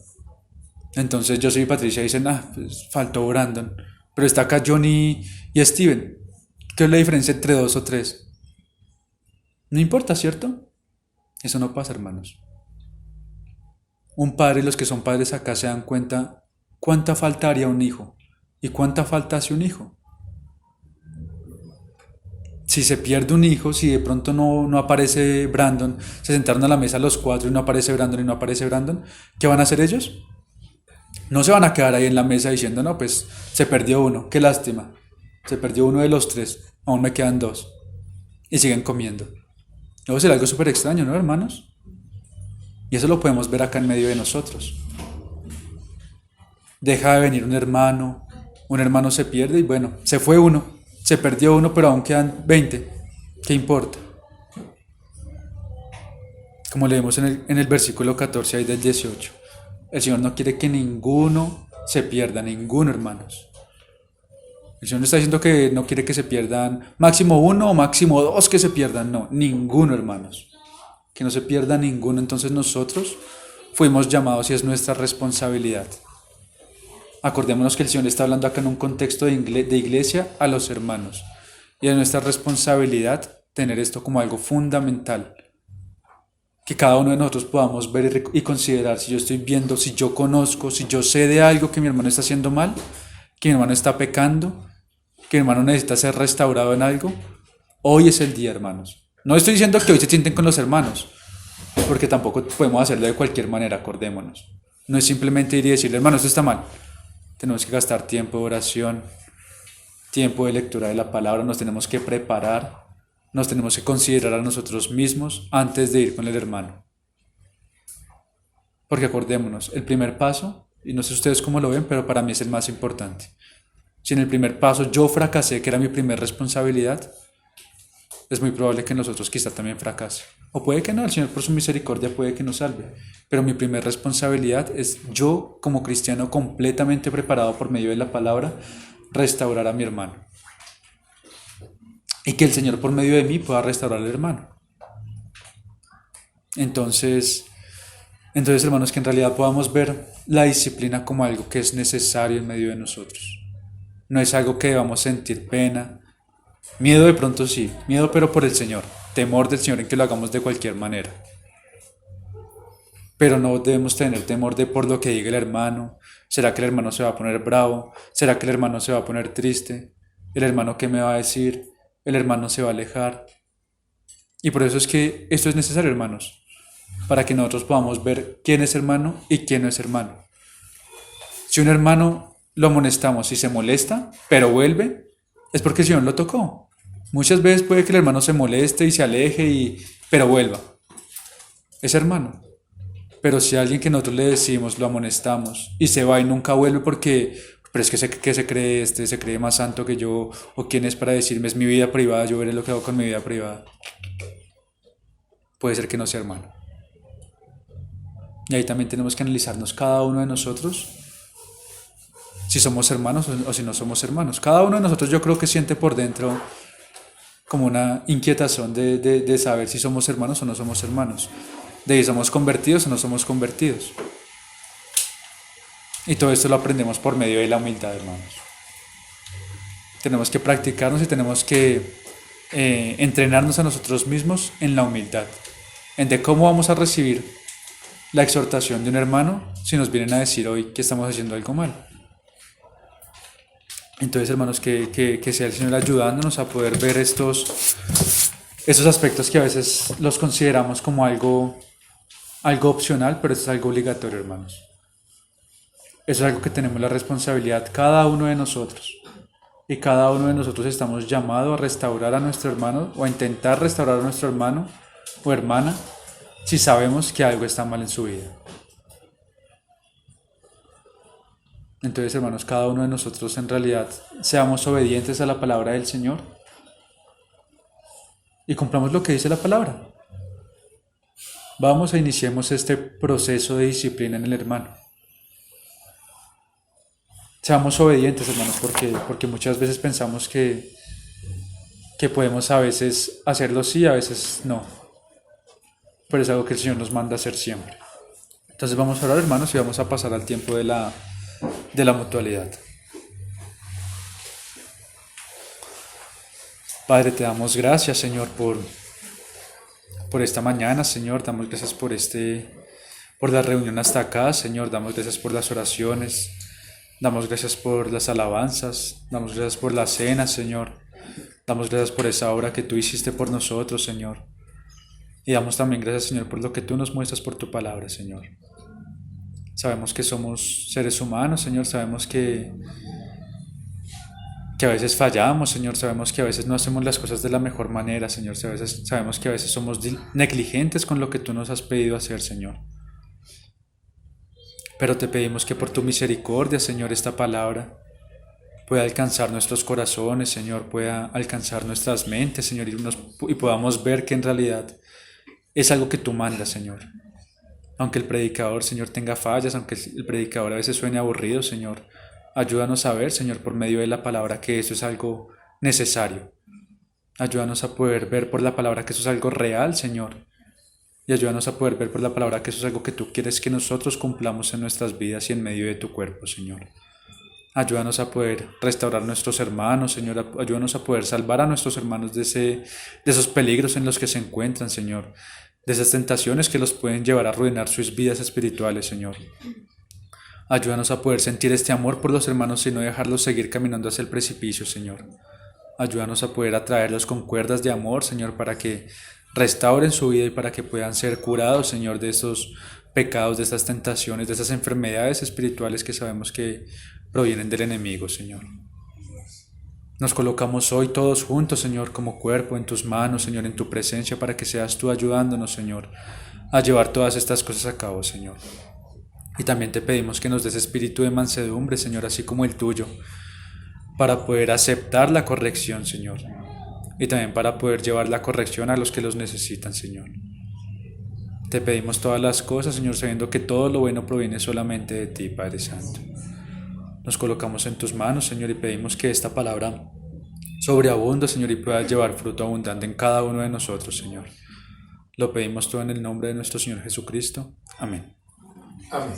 Entonces Joseph y Patricia dicen, pues faltó Brandon. Pero está acá Johnny y Steven. ¿Qué es la diferencia entre 2 o 3? No importa, ¿cierto? Eso no pasa, hermanos. Un padre, los que son padres acá se dan cuenta cuánta falta haría un hijo y cuánta falta hace un hijo. Si se pierde un hijo, si de pronto no aparece Brandon, se sentaron a la mesa los 4 y no aparece Brandon y no aparece Brandon, ¿qué van a hacer ellos? No se van a quedar ahí en la mesa diciendo, no, pues se perdió uno, qué lástima, se perdió uno de los 3, aún me quedan 2, y siguen comiendo. Debe ser algo súper extraño, ¿no, hermanos? Y eso lo podemos ver acá en medio de nosotros. Deja de venir un hermano se pierde y bueno, se fue uno, se perdió uno, pero aún quedan 20. ¿Qué importa? Como leemos en el versículo 14 ahí del 18. El Señor no quiere que ninguno se pierda, ninguno, hermanos. El Señor no está diciendo que no quiere que se pierdan máximo uno o máximo dos que se pierdan. No, ninguno, hermanos. Que no se pierda ninguno. Entonces nosotros fuimos llamados y es nuestra responsabilidad. Acordémonos que el Señor está hablando acá en un contexto de iglesia a los hermanos. Y es nuestra responsabilidad tener esto como algo fundamental. Que cada uno de nosotros podamos ver y considerar si yo estoy viendo, si yo conozco, si yo sé de algo que mi hermano está haciendo mal, que mi hermano está pecando, que mi hermano necesita ser restaurado en algo. Hoy es el día, hermanos. No estoy diciendo que hoy se sienten con los hermanos, porque tampoco podemos hacerlo de cualquier manera, acordémonos. No es simplemente ir y decirle, hermano, esto está mal. Tenemos que gastar tiempo de oración, tiempo de lectura de la palabra, nos tenemos que preparar, nos tenemos que considerar a nosotros mismos antes de ir con el hermano. Porque acordémonos, el primer paso, y no sé ustedes cómo lo ven, pero para mí es el más importante. Si en el primer paso yo fracasé, que era mi primera responsabilidad, es muy probable que nosotros quizá también fracase. O puede que no, el Señor por su misericordia puede que nos salve. Pero mi primera responsabilidad es yo, como cristiano completamente preparado por medio de la palabra, restaurar a mi hermano. Y que el Señor por medio de mí pueda restaurar al hermano. Entonces, hermanos, que en realidad podamos ver la disciplina como algo que es necesario en medio de nosotros. No es algo que debamos sentir pena. Miedo de pronto sí, miedo pero por el Señor. Temor del Señor en que lo hagamos de cualquier manera. Pero no debemos tener temor de por lo que diga el hermano. ¿Será que el hermano se va a poner bravo? ¿Será que el hermano se va a poner triste? ¿El hermano qué me va a decir? ¿El hermano se va a alejar? Y por eso es que esto es necesario, hermanos, para que nosotros podamos ver quién es hermano y quién no es hermano. Si un hermano lo amonestamos y se molesta, pero vuelve, es porque el Señor lo tocó. Muchas veces puede que el hermano se moleste y se aleje, pero vuelva. Es hermano. Pero si a alguien que nosotros le decimos, lo amonestamos y se va y nunca vuelve pero es que se cree se cree más santo que yo, o quién es para decirme es mi vida privada, yo veré lo que hago con mi vida privada. Puede ser que no sea hermano. Y ahí también tenemos que analizarnos cada uno de nosotros, si somos hermanos o si no somos hermanos. Cada uno de nosotros yo creo que siente por dentro como una inquietación de saber si somos hermanos o no somos hermanos, de si somos convertidos o no somos convertidos. Y todo esto lo aprendemos por medio de la humildad, hermanos. Tenemos que practicarnos y tenemos que entrenarnos a nosotros mismos en la humildad, en de cómo vamos a recibir la exhortación de un hermano si nos vienen a decir hoy que estamos haciendo algo mal. Entonces, hermanos, que sea el Señor ayudándonos a poder ver estos aspectos que a veces los consideramos como algo opcional, pero esto es algo obligatorio, hermanos. Eso es algo que tenemos la responsabilidad cada uno de nosotros. Y cada uno de nosotros estamos llamados a restaurar a nuestro hermano o a intentar restaurar a nuestro hermano o hermana si sabemos que algo está mal en su vida. Entonces, hermanos, cada uno de nosotros en realidad seamos obedientes a la palabra del Señor y cumplamos lo que dice la palabra. Vamos a iniciemos este proceso de disciplina en el hermano. Seamos obedientes, hermanos, porque muchas veces pensamos que podemos a veces hacerlo sí, a veces no. Pero es algo que el Señor nos manda a hacer siempre. Entonces vamos a orar, hermanos, y vamos a pasar al tiempo de la mutualidad. Padre, te damos gracias, Señor, por esta mañana, Señor. Damos gracias por la reunión hasta acá, Señor. Damos gracias por las oraciones. Damos gracias por las alabanzas. Damos gracias por la cena, Señor. Damos gracias por esa obra que tú hiciste por nosotros, Señor. Y damos también gracias, Señor, por lo que tú nos muestras por tu palabra, Señor. Sabemos que somos seres humanos, Señor. Sabemos que a veces fallamos, Señor. Sabemos que a veces no hacemos las cosas de la mejor manera, Señor. Sabemos que a veces somos negligentes con lo que tú nos has pedido hacer, Señor. Pero te pedimos que por tu misericordia, Señor, esta palabra pueda alcanzar nuestros corazones, Señor, pueda alcanzar nuestras mentes, Señor, y podamos ver que en realidad es algo que tú mandas, Señor. Aunque el predicador, Señor, tenga fallas, aunque el predicador a veces suene aburrido, Señor, ayúdanos a ver, Señor, por medio de la palabra que eso es algo necesario. Ayúdanos a poder ver por la palabra que eso es algo real, Señor. Y ayúdanos a poder ver por la palabra que eso es algo que tú quieres que nosotros cumplamos en nuestras vidas y en medio de tu cuerpo, Señor. Ayúdanos a poder restaurar a nuestros hermanos, Señor. Ayúdanos a poder salvar a nuestros hermanos de esos peligros en los que se encuentran, Señor. De esas tentaciones que los pueden llevar a arruinar sus vidas espirituales, Señor. Ayúdanos a poder sentir este amor por los hermanos y no dejarlos seguir caminando hacia el precipicio, Señor. Ayúdanos a poder atraerlos con cuerdas de amor, Señor, para que restauren su vida y para que puedan ser curados, Señor, de estos pecados, de estas tentaciones, de esas enfermedades espirituales que sabemos que provienen del enemigo, Señor. Nos colocamos hoy todos juntos, Señor, como cuerpo en tus manos, Señor, en tu presencia, para que seas tú ayudándonos, Señor, a llevar todas estas cosas a cabo, Señor. Y también te pedimos que nos des espíritu de mansedumbre, Señor, así como el tuyo, para poder aceptar la corrección, Señor, y también para poder llevar la corrección a los que los necesitan, Señor. Te pedimos todas las cosas, Señor, sabiendo que todo lo bueno proviene solamente de ti, Padre Santo. Nos colocamos en tus manos, Señor, y pedimos que esta palabra sobreabunde, Señor, y pueda llevar fruto abundante en cada uno de nosotros, Señor. Lo pedimos todo en el nombre de nuestro Señor Jesucristo. Amén. Amén.